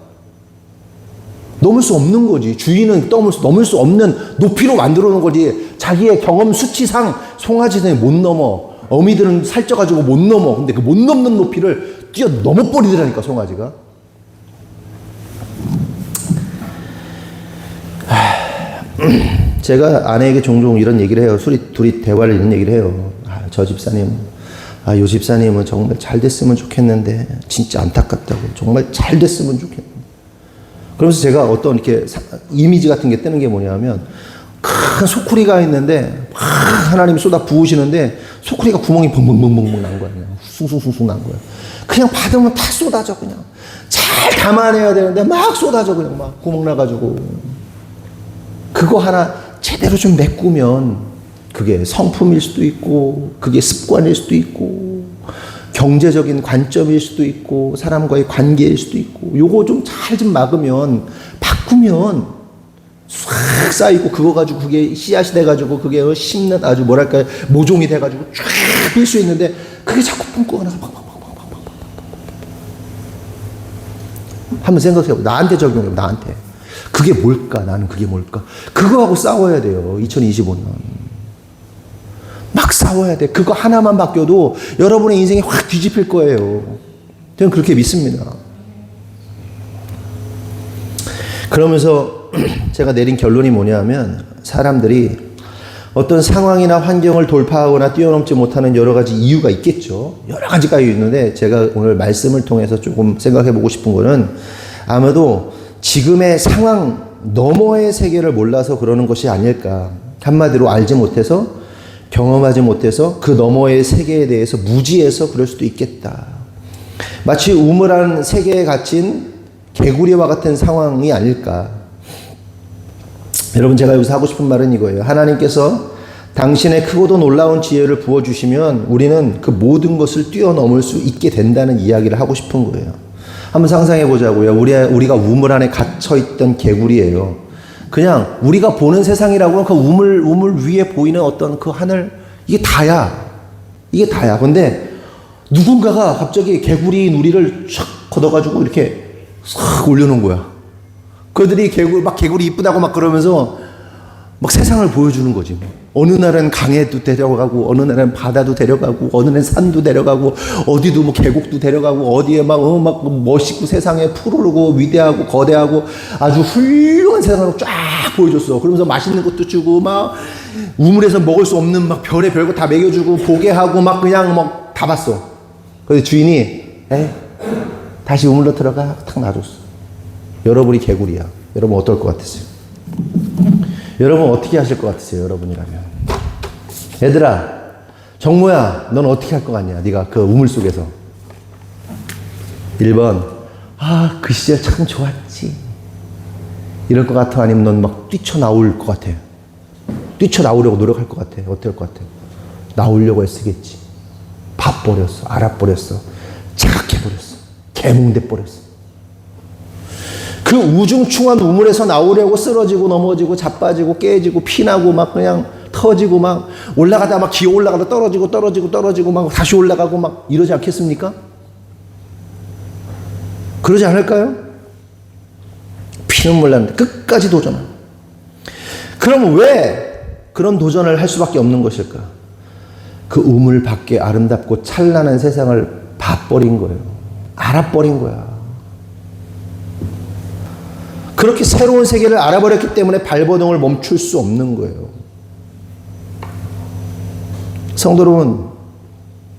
넘을 수 없는 거지. 주인은 넘을 수 없는 높이로 만들어 놓은 거지. 자기의 경험 수치상 송아지는 못 넘어. 어미들은 살쪄가지고 못 넘어. 근데 그 못 넘는 높이를 뛰어넘어 버리더라니까, 송아지가. 제가 아내에게 종종 이런 얘기를 해요. 둘이 대화를 이런 얘기를 해요. 저 집사님, 요 집사님은 정말 잘 됐으면 좋겠는데 진짜 안타깝다고. 정말 잘 됐으면 좋겠는데. 그러면서 제가 어떤 이렇게 이미지 같은 게 뜨는 게 뭐냐면 큰 소쿠리가 있는데 막 하나님이 쏟아 부으시는데 소쿠리가 구멍이 벙벙벙벙 난 거야. 그냥 숭숭숭숭 난 거야. 그냥 받으면 다 쏟아져. 그냥 잘 담아내야 되는데 막 쏟아져. 그냥 막 구멍 나가지고. 그거 하나 제대로 좀 메꾸면 그게 성품일 수도 있고 그게 습관일 수도 있고 경제적인 관점일 수도 있고 사람과의 관계일 수도 있고 요거 좀 잘 좀 막으면 바꾸면 싹 쌓이고 그거 가지고 그게 씨앗이 돼가지고 그게 심는 아주 뭐랄까 모종이 돼가지고 쫙 필 수 있는데 그게 자꾸 뿜고 나서 한번 생각해보고 나한테 적용해보고 나한테 그게 뭘까? 나는 그게 뭘까? 그거하고 싸워야 돼요. 2025년. 막 싸워야 돼. 그거 하나만 바뀌어도 여러분의 인생이 확 뒤집힐 거예요. 저는 그렇게 믿습니다. 그러면서 제가 내린 결론이 뭐냐면 사람들이 어떤 상황이나 환경을 돌파하거나 뛰어넘지 못하는 여러 가지 이유가 있겠죠. 여러 가지가 있는데 제가 오늘 말씀을 통해서 조금 생각해 보고 싶은 거는 아마도 지금의 상황 너머의 세계를 몰라서 그러는 것이 아닐까. 한마디로 알지 못해서 경험하지 못해서 그 너머의 세계에 대해서 무지해서 그럴 수도 있겠다. 마치 우물한 세계에 갇힌 개구리와 같은 상황이 아닐까. 여러분 제가 여기서 하고 싶은 말은 이거예요. 하나님께서 당신의 크고도 놀라운 지혜를 부어주시면 우리는 그 모든 것을 뛰어넘을 수 있게 된다는 이야기를 하고 싶은 거예요. 한번 상상해 보자고요. 우리가 우물 안에 갇혀있던 개구리예요. 그냥 우리가 보는 세상이라고는 그 우물 위에 보이는 어떤 그 하늘 이게 다야. 이게 다야. 근데 누군가가 갑자기 개구리 누리를 촥 걷어가지고 이렇게 싹 올려놓은 거야. 그들이 개구리 이쁘다고 막 그러면서 막 세상을 보여주는 거지. 어느 날은 강에도 데려가고, 어느 날은 바다도 데려가고, 어느 날은 산도 데려가고, 어디도 뭐 계곡도 데려가고, 어디에 막 멋있고 세상에 푸르르고 위대하고 거대하고 아주 훌륭한 세상을 쫙 보여줬어. 그러면서 맛있는 것도 주고, 막 우물에서 먹을 수 없는 막 별의 별거 다 먹여주고, 보게 하고, 막 그냥 막 다 봤어. 그래서 주인이, 다시 우물로 들어가, 탁 놔줬어. 여러분이 개구리야. 여러분 어떨 것 같으세요? 여러분 어떻게 하실 것 같으세요? 여러분이라면. 얘들아, 정모야, 넌 어떻게 할 것 같냐? 네가 그 우물 속에서. 1번, 아, 그 시절 참 좋았지. 이럴 것 같아? 아니면 넌 막 뛰쳐나올 것 같아? 뛰쳐나오려고 노력할 것 같아? 어떻게 할 것 같아? 나오려고 애쓰겠지. 봐버렸어. 알아버렸어. 자각해버렸어. 개몽돼버렸어. 그 우중충한 우물에서 나오려고 쓰러지고 넘어지고 자빠지고 깨지고 피나고 막 그냥 터지고 막 올라가다 막 기어 올라가다 떨어지고 막 다시 올라가고 막 이러지 않겠습니까? 그러지 않을까요? 피눈물 나는데 끝까지 도전하고. 그럼 왜 그런 도전을 할 수밖에 없는 것일까? 그 우물 밖에 아름답고 찬란한 세상을 봐버린 거예요. 알아버린 거야. 그렇게 새로운 세계를 알아버렸기 때문에 발버둥을 멈출 수 없는 거예요. 성도 여러분,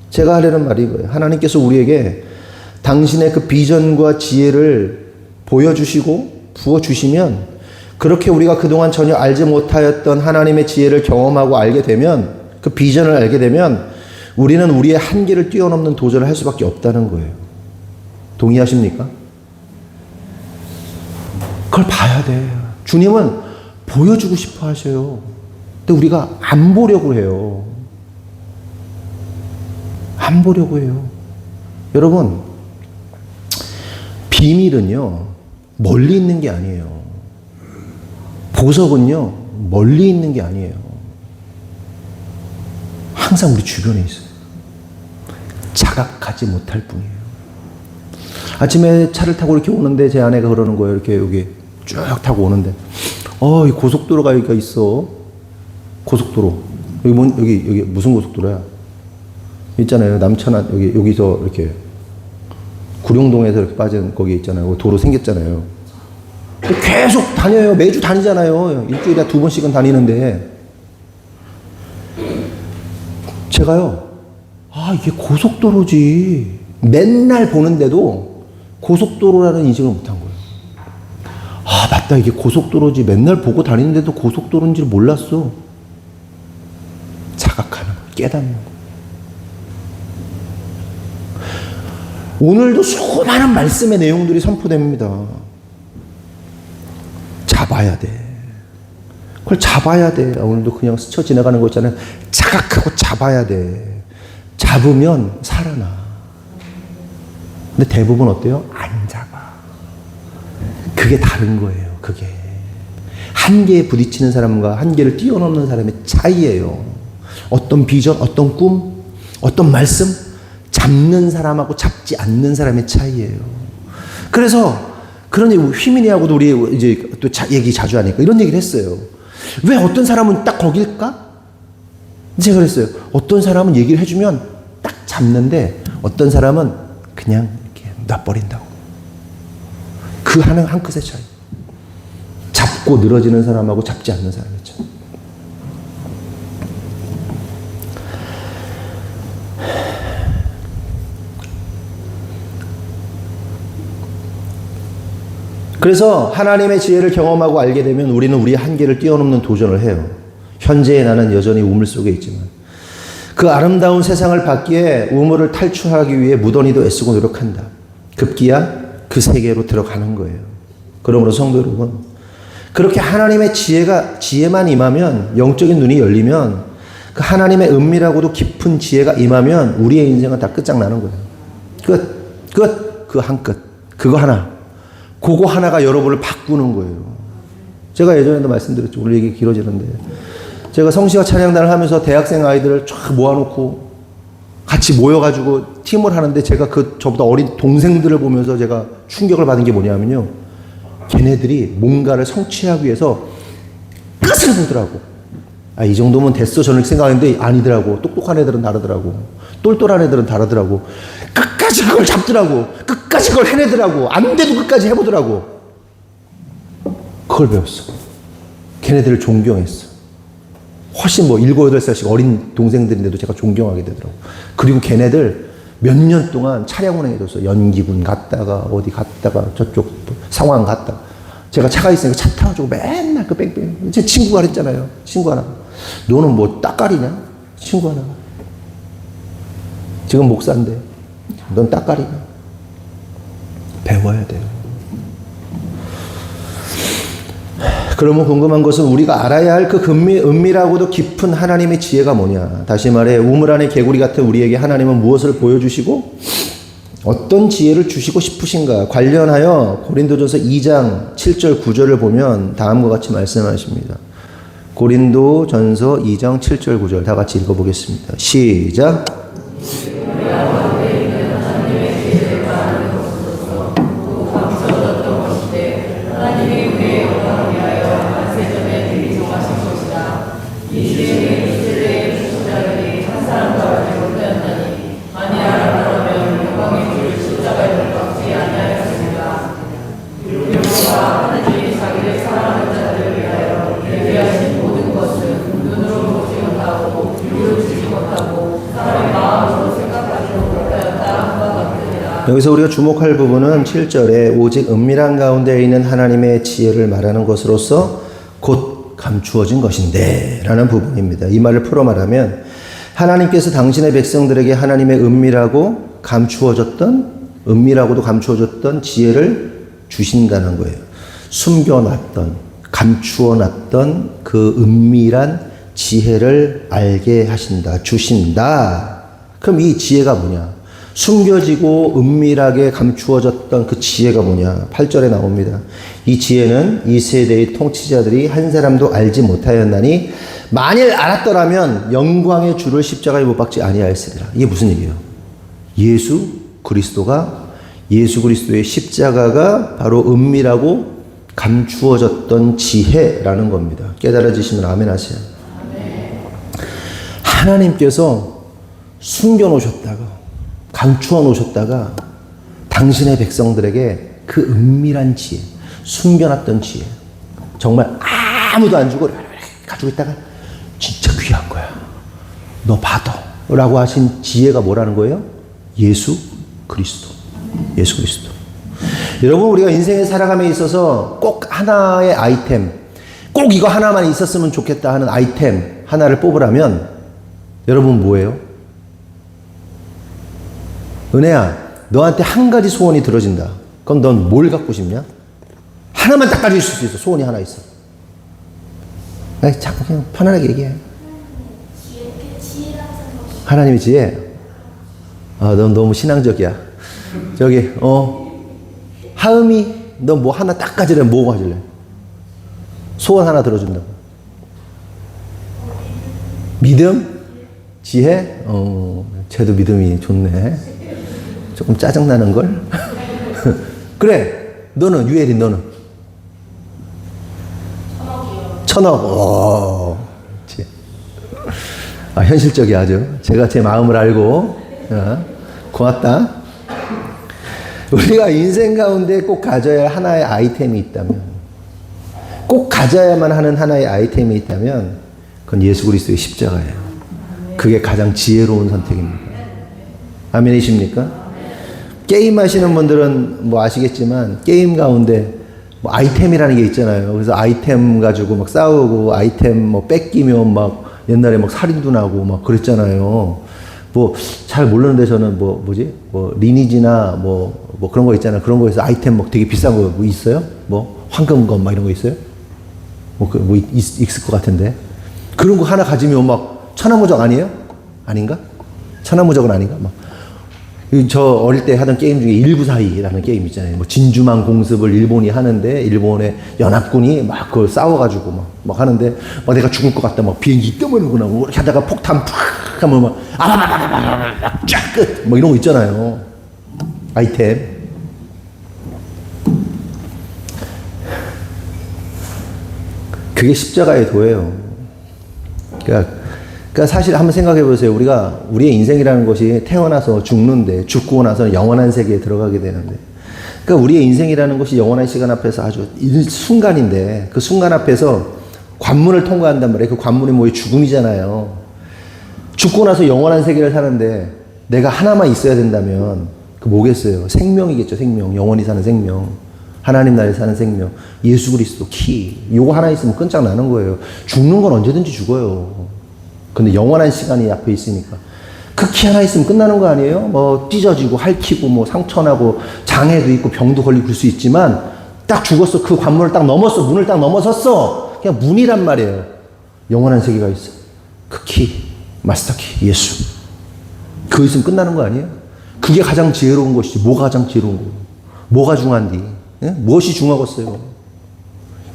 제가 하려는 말이 이거예요. 하나님께서 우리에게 당신의 그 비전과 지혜를 보여주시고 부어주시면, 그렇게 우리가 그동안 전혀 알지 못하였던 하나님의 지혜를 경험하고 알게 되면, 그 비전을 알게 되면 우리는 우리의 한계를 뛰어넘는 도전을 할 수밖에 없다는 거예요. 동의하십니까? 그걸 봐야 돼. 주님은 보여주고 싶어 하셔요. 근데 우리가 안 보려고 해요. 안 보려고 해요. 여러분, 비밀은요, 멀리 있는 게 아니에요. 보석은요, 멀리 있는 게 아니에요. 항상 우리 주변에 있어요. 자각하지 못할 뿐이에요. 아침에 차를 타고 이렇게 오는데 제 아내가 그러는 거예요. 이렇게 여기 쭉 타고 오는데, 이 고속도로가 여기가 있어. 고속도로. 여기 무슨 고속도로야? 있잖아요. 남천안, 여기서 이렇게 구룡동에서 이렇게 빠진 거기 있잖아요. 도로 생겼잖아요. 계속 다녀요. 매주 다니잖아요. 일주일에 2번씩은 다니는데. 제가요, 이게 고속도로지. 맨날 보는데도 고속도로라는 인식을 못한 거예요. 맞다. 이게 고속도로지. 맨날 보고 다니는데도 고속도로인지 몰랐어. 자각하는 거, 깨닫는 거. 오늘도 수많은 말씀의 내용들이 선포됩니다. 잡아야 돼. 그걸 잡아야 돼. 오늘도 그냥 스쳐 지나가는 거 있잖아요. 자각하고 잡아야 돼. 잡으면 살아나. 근데 대부분 어때요? 안 잡아. 그게 다른 거예요. 그게. 한계에 부딪히는 사람과 한계를 뛰어넘는 사람의 차이예요. 어떤 비전, 어떤 꿈, 어떤 말씀, 잡는 사람하고 잡지 않는 사람의 차이예요. 그래서 그런 휘민이하고도 우리 이제 또 얘기 자주 하니까 이런 얘기를 했어요. 왜 어떤 사람은 딱 거길까? 제가 그랬어요. 어떤 사람은 얘기를 해주면 딱 잡는데 어떤 사람은 그냥 이렇게 놔버린다고. 그 한 끗의 차이. 잡고 늘어지는 사람하고 잡지 않는 사람의 차이. 그래서 하나님의 지혜를 경험하고 알게 되면 우리는 우리의 한계를 뛰어넘는 도전을 해요. 현재의 나는 여전히 우물 속에 있지만 그 아름다운 세상을 받기에 우물을 탈출하기 위해 무던히도 애쓰고 노력한다. 급기야 그 세계로 들어가는 거예요. 그러므로 성도 여러분, 그렇게 하나님의 지혜만 임하면, 영적인 눈이 열리면, 그 하나님의 은밀하고도 깊은 지혜가 임하면 우리의 인생은 다 끝장나는 거예요. 그 한 끝. 그거 하나가 여러분을 바꾸는 거예요. 제가 예전에도 말씀드렸죠. 오늘 얘기 길어지는데. 제가 성시가 찬양단을 하면서 대학생 아이들을 쫙 모아놓고 같이 모여가지고 팀을 하는데 제가 저보다 어린 동생들을 보면서 제가 충격을 받은 게 뭐냐면요. 걔네들이 뭔가를 성취하기 위해서 끝을 보더라고. 이 정도면 됐어. 저는 생각했는데 아니더라고. 똑똑한 애들은 다르더라고. 똘똘한 애들은 다르더라고. 끝까지 그걸 잡더라고. 끝까지 그걸 해내더라고. 안 돼도 끝까지 해보더라고. 그걸 배웠어. 걔네들을 존경했어. 훨씬 7, 8살씩 어린 동생들인데도 제가 존경하게 되더라고. 그리고 걔네들 몇 년 동안 차량 운행해줬어. 연기군 갔다가 어디 갔다가 저쪽 상황 갔다가. 제가 차가 있으니까 차 타가지고 맨날 그 뺑뺑. 제 친구가 그랬잖아요. 친구 하나. 너는 뭐 따까리냐? 친구 하나. 지금 목사인데. 넌 따까리냐? 배워야 돼요. 그러면 궁금한 것은 우리가 알아야 할 그 은밀하고도 깊은 하나님의 지혜가 뭐냐. 다시 말해 우물 안의 개구리 같은 우리에게 하나님은 무엇을 보여주시고 어떤 지혜를 주시고 싶으신가. 관련하여 고린도전서 2장 7절 9절을 보면 다음과 같이 말씀하십니다. 고린도전서 2장 7절 9절 다 같이 읽어보겠습니다. 시작. 여기서 우리가 주목할 부분은 7절에 오직 은밀한 가운데 있는 하나님의 지혜를 말하는 것으로서 곧 감추어진 것인데 라는 부분입니다. 이 말을 풀어 말하면 하나님께서 당신의 백성들에게 하나님의 은밀하고도 감추어졌던 지혜를 주신다는 거예요. 숨겨놨던, 감추어놨던 그 은밀한 지혜를 알게 하신다, 주신다. 그럼 이 지혜가 뭐냐? 숨겨지고 은밀하게 감추어졌던 그 지혜가 뭐냐? 8절에 나옵니다. 이 지혜는 이 세대의 통치자들이 한 사람도 알지 못하였나니 만일 알았더라면 영광의 주를 십자가에 못 박지 아니하였으리라. 이게 무슨 얘기예요? 예수 그리스도의 십자가가 바로 은밀하고 감추어졌던 지혜라는 겁니다. 깨달아지시면 아멘 하세요. 하나님께서 숨겨놓으셨다가 감추어 놓으셨다가 당신의 백성들에게 그 은밀한 지혜, 숨겨놨던 지혜, 정말 아무도 안 주고 가지고 있다가 진짜 귀한 거야. 너 받아. 라고 하신 지혜가 뭐라는 거예요? 예수 그리스도. 여러분, 우리가 인생에 살아감에 있어서 꼭 하나의 아이템, 꼭 이거 하나만 있었으면 좋겠다 하는 아이템 하나를 뽑으라면 여러분 뭐예요? 은혜야, 너한테 한 가지 소원이 들어진다. 그럼 넌 뭘 갖고 싶냐? 하나만 딱 가질 수 있어. 소원이 하나 있어. 그냥 편안하게 얘기해. 하나님의 지혜. 넌 너무 신앙적이야. 저기, 하음이, 너 뭐 하나 딱 가지래. 뭐 가질래? 소원 하나 들어준다고. 믿음? 지혜? 쟤도 믿음이 좋네. 조금 짜증나는걸? 그래. 너는, 유엘이 너는? 천억. 현실적이야, 아주. 제가 제 마음을 알고. 고맙다. 우리가 인생 가운데 꼭 가져야 할 하나의 아이템이 있다면, 꼭 가져야만 하는 하나의 아이템이 있다면, 그건 예수 그리스도의 십자가예요. 그게 가장 지혜로운 선택입니다. 아멘이십니까? 게임 하시는 분들은 뭐 아시겠지만 게임 가운데 뭐 아이템이라는 게 있잖아요. 그래서 아이템 가지고 막 싸우고 아이템 뭐 뺏기면 막 옛날에 막 살인도 나고 막 그랬잖아요. 뭐 잘 모르는데 저는 뭐 리니지나 뭐 그런 거 있잖아요. 그런 거에서 아이템 막 되게 비싼 거 뭐 있어요? 뭐 황금검 막 이런 거 있어요? 있을 것 같은데. 그런 거 하나 가지면 막 천하무적 아니에요? 아닌가? 천하무적은 아닌가? 저 어릴 때 하던 게임 중에 1942라는 게임 있잖아요. 뭐 진주만 공습을 일본이 하는데 일본의 연합군이 막 그걸 싸워가지고 막 하는데 막 내가 죽을 것 같다. 막 비행기 떠먹는구나. 뭐 이렇게 하다가 폭탄 팍 하면 막 쫙 끝. 뭐 이런 거 있잖아요. 아이템. 그게 십자가의 도예요. 그러니까 사실 한번 생각해 보세요. 우리의 인생이라는 것이 태어나서 죽는데 죽고 나서 영원한 세계에 들어가게 되는데, 그러니까 우리의 인생이라는 것이 영원한 시간 앞에서 아주 순간인데 그 순간 앞에서 관문을 통과한단 말이에요. 그 관문이 뭐예요? 죽음이잖아요. 죽고 나서 영원한 세계를 사는데 내가 하나만 있어야 된다면 그 뭐겠어요? 생명이겠죠. 생명. 영원히 사는 생명. 하나님 나라에 사는 생명, 예수 그리스도 키. 요거 하나 있으면 끝장나는 거예요. 죽는 건 언제든지 죽어요. 근데 영원한 시간이 앞에 있으니까. 그 키 하나 있으면 끝나는 거 아니에요? 뭐 찢어지고 핥히고 뭐 상처나고 장애도 있고 병도 걸리고 그럴 수 있지만 딱 죽었어. 그 관문을 딱 넘었어. 문을 딱 넘어섰어. 그냥 문이란 말이에요. 영원한 세계가 있어. 그 키, 마스터 키, 예수. 그거 있으면 끝나는 거 아니에요? 그게 가장 지혜로운 것이지. 뭐가 가장 지혜로운 거예요? 뭐가 중요한디? 예? 무엇이 중요하겠어요?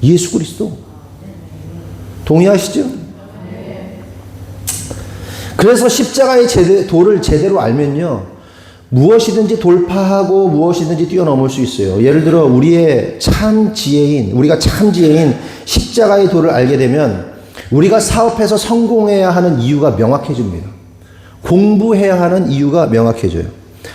예수 그리스도. 동의하시죠? 그래서 십자가의 도를 제대로 알면요, 무엇이든지 돌파하고 무엇이든지 뛰어넘을 수 있어요. 예를 들어 우리가 참 지혜인 십자가의 도를 알게 되면 우리가 사업해서 성공해야 하는 이유가 명확해집니다. 공부해야 하는 이유가 명확해져요.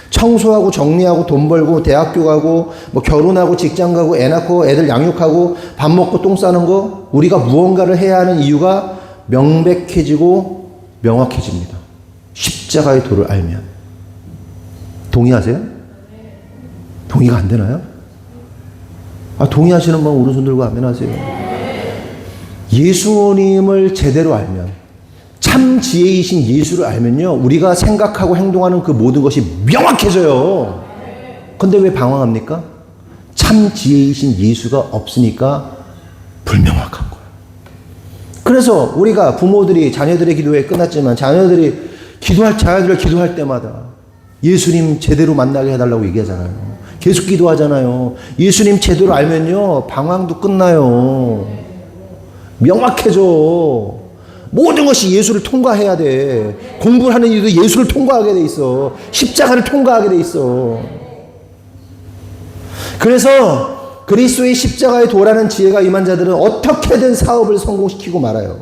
청소하고 정리하고 돈 벌고 대학교 가고 뭐 결혼하고 직장 가고 애 낳고 애들 양육하고 밥 먹고 똥 싸는 거, 우리가 무언가를 해야 하는 이유가 명백해지고 명확해집니다. 십자가의 도를 알면. 동의하세요? 동의가 안 되나요? 동의하시는 분 오른손 들고 아멘 하세요. 예수님을 제대로 알면, 참 지혜이신 예수를 알면요, 우리가 생각하고 행동하는 그 모든 것이 명확해져요. 근데 왜 방황합니까? 참 지혜이신 예수가 없으니까 불명확한 거예요. 그래서 우리가 부모들이 자녀들의 기도회 끝났지만 자녀들을 기도할 때마다 예수님 제대로 만나게 해달라고 얘기하잖아요. 계속 기도하잖아요. 예수님 제대로 알면요, 방황도 끝나요. 명확해져. 모든 것이 예수를 통과해야 돼. 공부를 하는 이유도 예수를 통과하게 돼 있어. 십자가를 통과하게 돼 있어. 그래서 그리스도의 십자가의 도라는 지혜가 임한 자들은 어떻게든 사업을 성공시키고 말아요.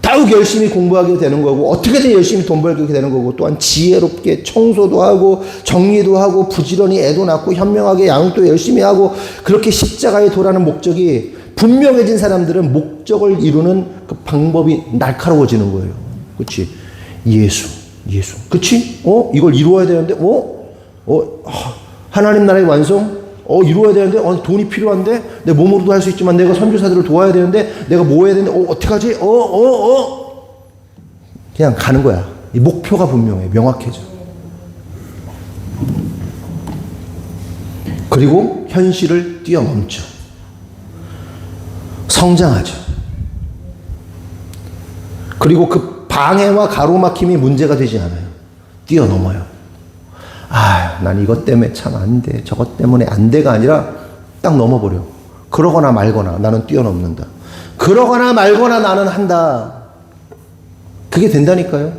더욱 열심히 공부하게 되는 거고, 어떻게든 열심히 돈 벌게 되는 거고, 또한 지혜롭게 청소도 하고 정리도 하고 부지런히 애도 낳고 현명하게 양육도 열심히 하고, 그렇게 십자가의 도라는 목적이 분명해진 사람들은 목적을 이루는 그 방법이 날카로워지는 거예요. 그렇지? 예수. 그렇지? 이걸 이루어야 되는데, 하나님 나라의 완성? 이루어야 되는데, 돈이 필요한데, 내 몸으로도 할 수 있지만 내가 선교사들을 도와야 되는데, 내가 뭐 해야 되는데, 어떡하지? 그냥 가는 거야. 이 목표가 분명해. 명확해져. 그리고 현실을 뛰어넘죠. 성장하죠. 그리고 그 방해와 가로막힘이 문제가 되지 않아요. 뛰어넘어요. 난 이것 때문에 참 안 돼. 저것 때문에 안 돼가 아니라 딱 넘어버려. 그러거나 말거나 나는 뛰어넘는다. 그러거나 말거나 나는 한다. 그게 된다니까요.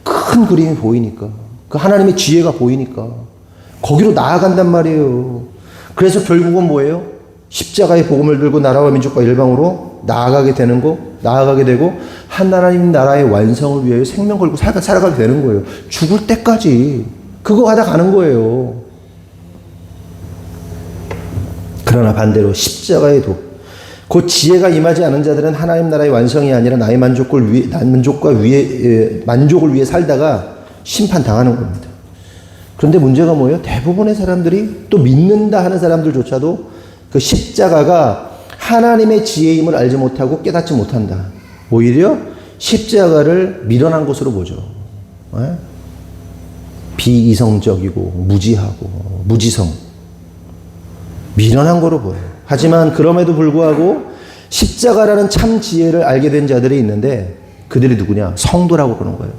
큰 그림이 보이니까. 그 하나님의 지혜가 보이니까. 거기로 나아간단 말이에요. 그래서 결국은 뭐예요? 십자가의 복음을 들고 나라와 민족과 일방으로 나아가게 되고 하나님 나라의 완성을 위하여 생명 걸고 살아가게 되는 거예요. 죽을 때까지 그거 하다 가는 거예요. 그러나 반대로 십자가의 도, 곧 지혜가 임하지 않은 자들은 하나님 나라의 완성이 아니라 나의 만족을 위해 살다가 심판당하는 겁니다. 그런데 문제가 뭐예요? 대부분의 사람들이, 또 믿는다 하는 사람들조차도 그 십자가가 하나님의 지혜임을 알지 못하고 깨닫지 못한다. 오히려 십자가를 미련한 것으로 보죠. 비이성적이고 무지하고 무지성, 미련한 거로 보여요. 하지만 그럼에도 불구하고 십자가라는 참 지혜를 알게 된 자들이 있는데, 그들이 누구냐? 성도라고 그러는 거예요.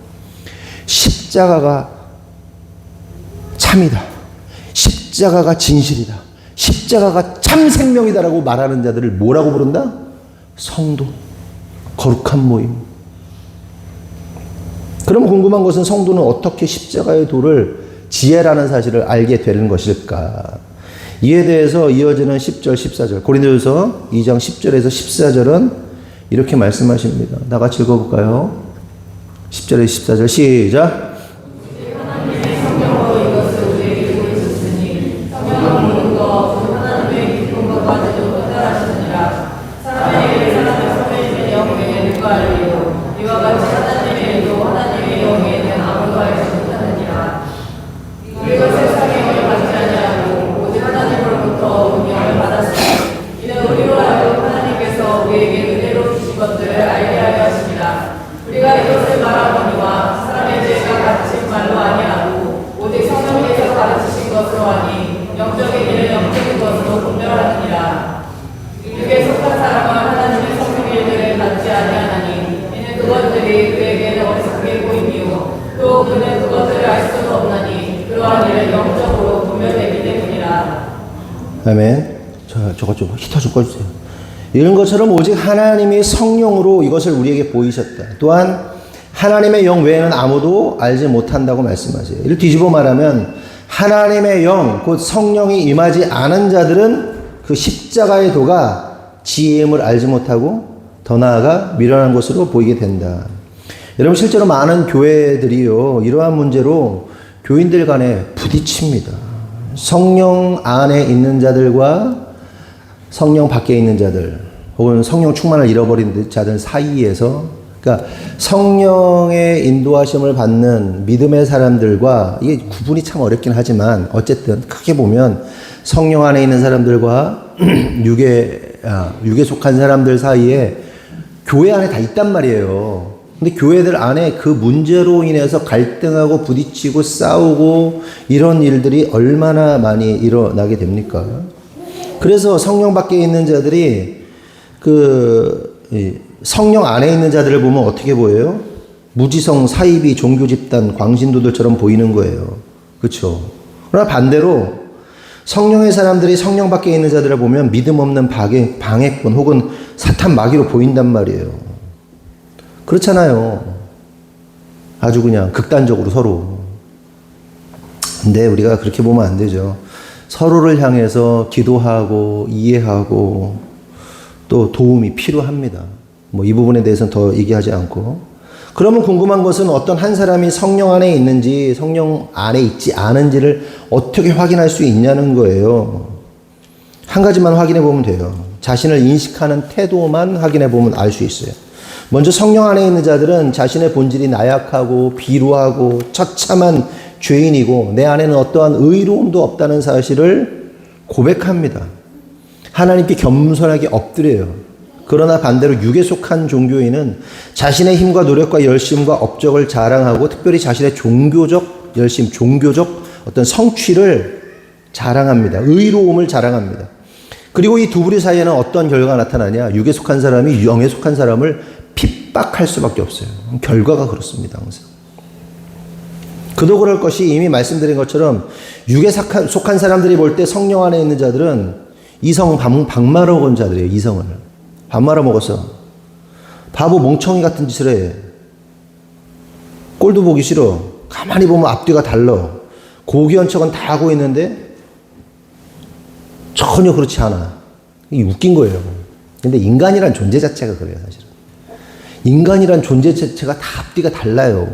십자가가 참이다. 십자가가 진실이다. 십자가가 참 생명이다라고 말하는 자들을 뭐라고 부른다? 성도. 거룩한 모임. 그럼 궁금한 것은 성도는 어떻게 십자가의 도를, 지혜라는 사실을 알게 되는 것일까? 이에 대해서 이어지는 10절, 14절, 고린도전서 2장 10절에서 14절은 이렇게 말씀하십니다. 다 같이 읽어볼까요? 10절에서 14절 시작. 이것을 사경을 받지 아니하고 오직 하나님으로부터 영적인 일은 영적인 것으로 분별하느니라. 육에 속한 사람은 하나님의 성령 일들을 받지 아니하나니 이는 그것들이 그에게는 어리석게 보이니요 또 그는 그것들을 알 수도 없나니 그러한 일은 영적으로 분별되기 때문이라. 아멘. 저것 좀 히터 좀 꺼주세요. 이런 것처럼 오직 하나님이 성령으로 이것을 우리에게 보이셨다. 또한 하나님의 영 외에는 아무도 알지 못한다고 말씀하세요. 이를 뒤집어 말하면 하나님의 영, 곧 성령이 임하지 않은 자들은 그 십자가의 도가 지혜임을 알지 못하고 더 나아가 미련한 것으로 보이게 된다. 여러분 실제로 많은 교회들이요 이러한 문제로 교인들 간에 부딪힙니다. 성령 안에 있는 자들과 성령 밖에 있는 자들 혹은 성령 충만을 잃어버린 자들 사이에서 그러니까 성령의 인도하심을 받는 믿음의 사람들과 이게 구분이 참 어렵긴 하지만 어쨌든 크게 보면 성령 안에 있는 사람들과 육에 속한 사람들 사이에 교회 안에 다 있단 말이에요. 근데 교회들 안에 그 문제로 인해서 갈등하고 부딪히고 싸우고 이런 일들이 얼마나 많이 일어나게 됩니까? 그래서 성령 밖에 있는 자들이 성령 안에 있는 자들을 보면 어떻게 보여요? 무지성, 사이비, 종교 집단, 광신도들처럼 보이는 거예요. 그렇죠? 그러나 반대로 성령의 사람들이 성령 밖에 있는 자들을 보면 믿음 없는 방해꾼 혹은 사탄 마귀로 보인단 말이에요. 그렇잖아요. 아주 그냥 극단적으로 서로. 근데 우리가 그렇게 보면 안 되죠. 서로를 향해서 기도하고 이해하고 또 도움이 필요합니다. 이 부분에 대해서는 더 얘기하지 않고. 그러면 궁금한 것은 어떤 한 사람이 성령 안에 있는지 성령 안에 있지 않은지를 어떻게 확인할 수 있냐는 거예요. 한 가지만 확인해 보면 돼요. 자신을 인식하는 태도만 확인해 보면 알 수 있어요. 먼저 성령 안에 있는 자들은 자신의 본질이 나약하고 비루하고 처참한 죄인이고 내 안에는 어떠한 의로움도 없다는 사실을 고백합니다. 하나님께 겸손하게 엎드려요. 그러나 반대로 육에 속한 종교인은 자신의 힘과 노력과 열심과 업적을 자랑하고 특별히 자신의 종교적 열심, 종교적 어떤 성취를 자랑합니다. 의로움을 자랑합니다. 그리고 이 두 부류 사이에는 어떤 결과가 나타나냐? 육에 속한 사람이 영에 속한 사람을 핍박할 수밖에 없어요. 결과가 그렇습니다. 항상. 그도 그럴 것이 이미 말씀드린 것처럼 육에 속한 사람들이 볼 때 성령 안에 있는 자들은 이성 밥 말아먹은 자들이에요. 이성을. 밥 말아먹었어. 바보 멍청이 같은 짓을 해. 꼴도 보기 싫어. 가만히 보면 앞뒤가 달라. 고귀한 척은 다 하고 있는데 전혀 그렇지 않아. 이게 웃긴 거예요. 근데 인간이란 존재 자체가 그래요, 사실은. 인간이란 존재 자체가 다 앞뒤가 달라요.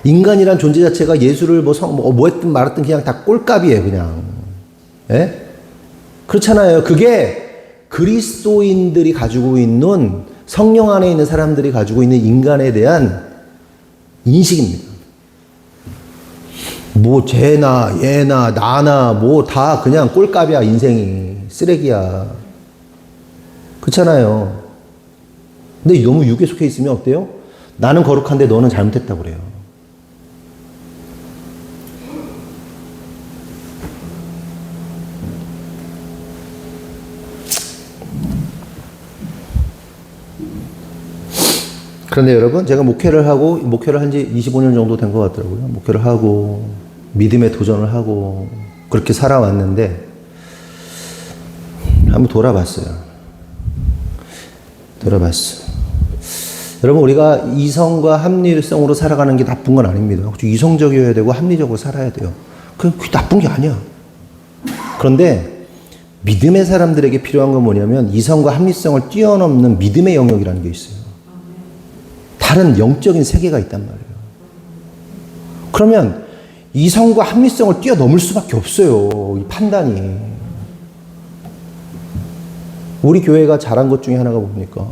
인간이란 존재 자체가 예수를 뭐 했든 말았든 그냥 다 꼴값이에요, 그냥. 예? 그렇잖아요. 그게 그리스도인들이 가지고 있는 성령 안에 있는 사람들이 가지고 있는 인간에 대한 인식입니다. 뭐 쟤나 얘나 나나 뭐 다 그냥 꼴값이야. 인생이 쓰레기야. 그렇잖아요. 근데 너무 육에 속해 있으면 어때요? 나는 거룩한데 너는 잘못했다고 그래요. 그런데 여러분, 제가 목회를 한 지 25년 정도 된 것 같더라고요. 목회를 하고, 믿음의 도전을 하고, 그렇게 살아왔는데, 한번 돌아봤어요. 여러분, 우리가 이성과 합리성으로 살아가는 게 나쁜 건 아닙니다. 이성적이어야 되고, 합리적으로 살아야 돼요. 그게 나쁜 게 아니야. 그런데, 믿음의 사람들에게 필요한 건 뭐냐면, 이성과 합리성을 뛰어넘는 믿음의 영역이라는 게 있어요. 다른 영적인 세계가 있단 말이에요. 그러면 이성과 합리성을 뛰어넘을 수밖에 없어요. 이 판단이. 우리 교회가 잘한 것 중에 하나가 뭡니까?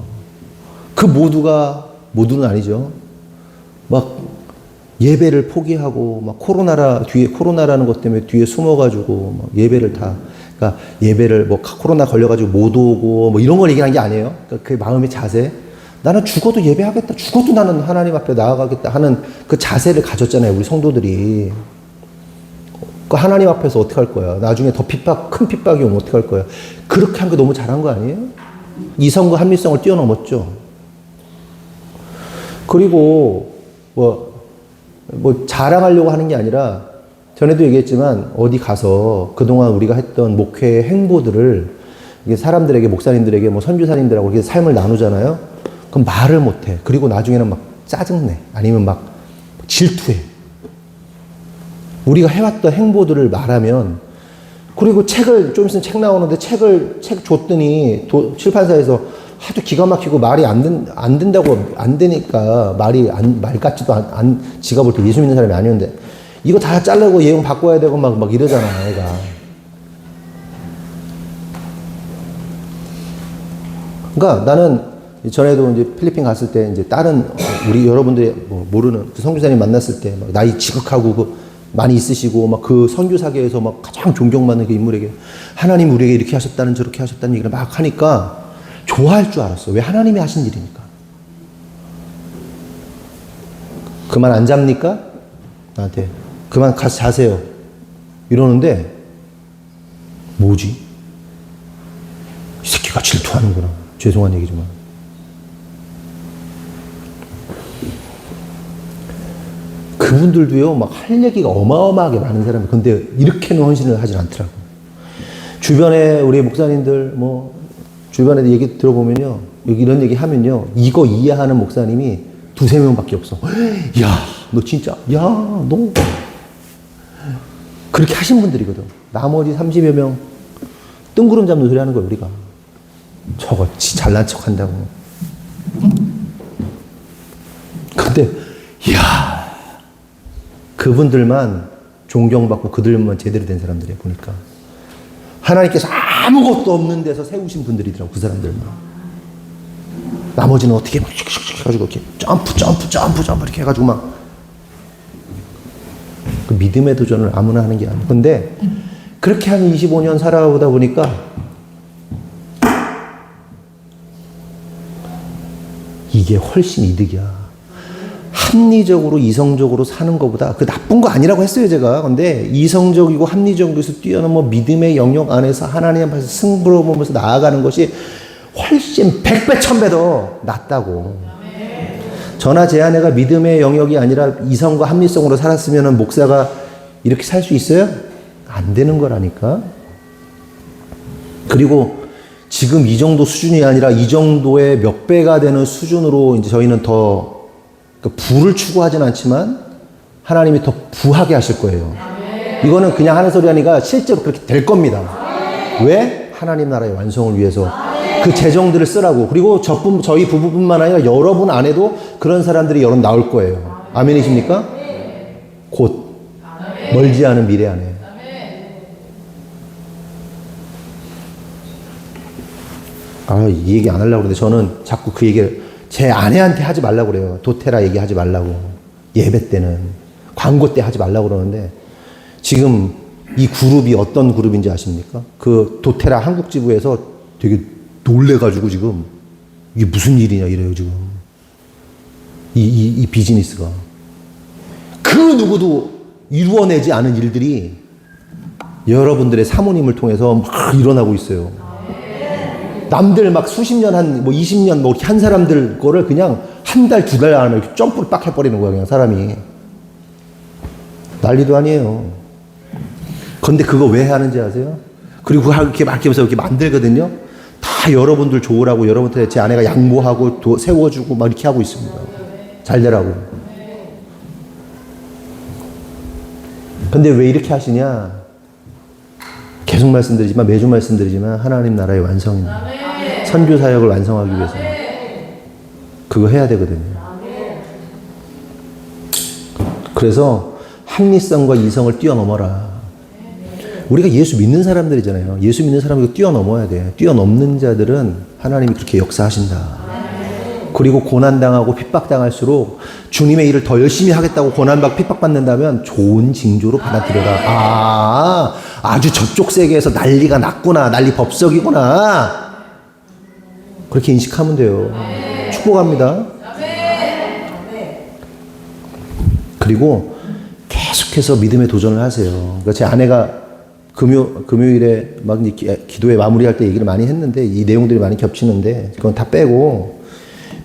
그 모두는 아니죠. 막 예배를 포기하고 막 코로나라는 것 때문에 뒤에 숨어가지고 막 예배를 그러니까 예배를 뭐 코로나 걸려가지고 못 오고 뭐 이런 걸 얘기하는 게 아니에요. 그러니까 그 마음의 자세. 나는 죽어도 예배하겠다. 죽어도 나는 하나님 앞에 나아가겠다 하는 그 자세를 가졌잖아요. 우리 성도들이. 그 하나님 앞에서 어떻게 할 거야? 나중에 더 큰 핍박이 오면 어떻게 할 거야? 그렇게 한 게 너무 잘한 거 아니에요? 이성과 합리성을 뛰어넘었죠. 그리고 뭐 자랑하려고 하는 게 아니라 전에도 얘기했지만 어디 가서 그동안 우리가 했던 목회의 행보들을 이게 사람들에게, 목사님들에게, 뭐 선교사님들하고 이렇게 삶을 나누잖아요. 그럼 말을 못해. 그리고 나중에는 막 짜증내. 아니면 막 질투해. 우리가 해왔던 행보들을 말하면, 그리고 좀 있으면 책 나오는데 책 줬더니 출판사에서 하도 기가 막히고 말이 안 된다고, 안 되니까 말 같지도 지가 볼 때 예수 믿는 사람이 아니었는데 이거 다 자르고 예용 바꿔야 되고 막 이러잖아, 애가. 그러니까 나는 전에도 이제 필리핀 갔을 때 이제 다른 우리 여러분들이 뭐 모르는 그 선교사님 만났을 때 막 나이 지극하고 많이 있으시고 막 그 선교사계에서 막 가장 존경받는 그 인물에게 하나님 우리에게 이렇게 하셨다는 저렇게 하셨다는 얘기를 막 하니까 좋아할 줄 알았어. 왜? 하나님이 하신 일이니까. 그만 안 잡니까? 나한테 그만 가서 자세요. 이러는데 뭐지? 이 새끼가 질투하는구나. 죄송한 얘기지만. 그분들도요, 막 할 얘기가 어마어마하게 많은 사람이, 근데 이렇게는 헌신을 하진 않더라고. 주변에 우리 목사님들, 주변에 얘기 들어보면요, 이런 얘기 하면요, 이거 이해하는 목사님이 2-3명밖에 없어. 야, 너 진짜, 야, 너. 그렇게 하신 분들이거든. 나머지 30여 명, 뜬구름 잡는 소리 하는 거야, 우리가. 저거, 잘난 척 한다고. 근데, 야, 그분들만 존경받고 그들만 제대로 된 사람들이야, 보니까. 하나님께서 아무것도 없는 데서 세우신 분들이더라고, 그 사람들만. 나머지는 어떻게 막 해가지고 이렇게 점프 이렇게 해가지고 막. 그 믿음의 도전을 아무나 하는 게 아니야. 근데 그렇게 한 25년 살아오다 보니까 이게 훨씬 이득이야. 합리적으로 이성적으로 사는 것보다 그 나쁜 거 아니라고 했어요, 제가. 근데 이성적이고 합리적에서 뛰어넘어 믿음의 영역 안에서 하나님 앞에서 승부를 보면서 나아가는 것이 훨씬 100배 1000배 더 낫다고. 저나 제 아내가 믿음의 영역이 아니라 이성과 합리성으로 살았으면 목사가 이렇게 살 수 있어요? 안 되는 거라니까. 그리고 지금 이 정도 수준이 아니라 이 정도의 몇 배가 되는 수준으로 이제 저희는 더 부를 추구하진 않지만 하나님이 더 부하게 하실 거예요. 이거는 그냥 하는 소리 아니라 실제로 그렇게 될 겁니다. 왜? 하나님 나라의 완성을 위해서 그 재정들을 쓰라고. 그리고 저희 부부뿐만 아니라 여러분 안에도 그런 사람들이 여러분 나올 거예요. 아멘이십니까? 곧 멀지 않은 미래 안에. 이 얘기 안 하려고 그러는데 저는 자꾸 그 얘기를 제 아내한테 하지 말라고 그래요. 도테라 얘기하지 말라고. 예배 때는. 광고 때 하지 말라고 그러는데 지금 이 그룹이 어떤 그룹인지 아십니까? 그 도테라 한국 지부에서 되게 놀래가지고 지금 이게 무슨 일이냐 이래요, 지금. 이 비즈니스가. 그 누구도 이루어내지 않은 일들이 여러분들의 사모님을 통해서 막 일어나고 있어요. 남들 막 수십 년 20년 이렇게 한 사람들 거를 그냥 한 달, 2달 안에 이렇게 점프를 빡 해버리는 거야, 그냥 사람이. 난리도 아니에요. 근데 그거 왜 하는지 아세요? 그리고 이렇게 막 이렇게 만들거든요? 다 여러분들 좋으라고, 여러분한테 제 아내가 양보하고 세워주고 막 이렇게 하고 있습니다. 잘 되라고. 근데 왜 이렇게 하시냐? 계속 말씀드리지만, 매주 말씀드리지만, 하나님 나라의 완성입니다. 선교 사역을 완성하기 위해서. 그거 해야 되거든요. 그래서 합리성과 이성을 뛰어넘어라. 우리가 예수 믿는 사람들이잖아요. 예수 믿는 사람을 뛰어넘어야 돼. 뛰어넘는 자들은 하나님이 그렇게 역사하신다. 그리고 고난당하고 핍박당할수록 주님의 일을 더 열심히 하겠다고 고난받고 핍박받는다면 좋은 징조로 받아들여라. 아주 저쪽 세계에서 난리가 났구나. 난리 법석이구나. 그렇게 인식하면 돼요. 축복합니다. 그리고 계속해서 믿음의 도전을 하세요. 그러니까 제 아내가 금요일에 막 이제 기도회 마무리할 때 얘기를 많이 했는데 이 내용들이 많이 겹치는데 그건 다 빼고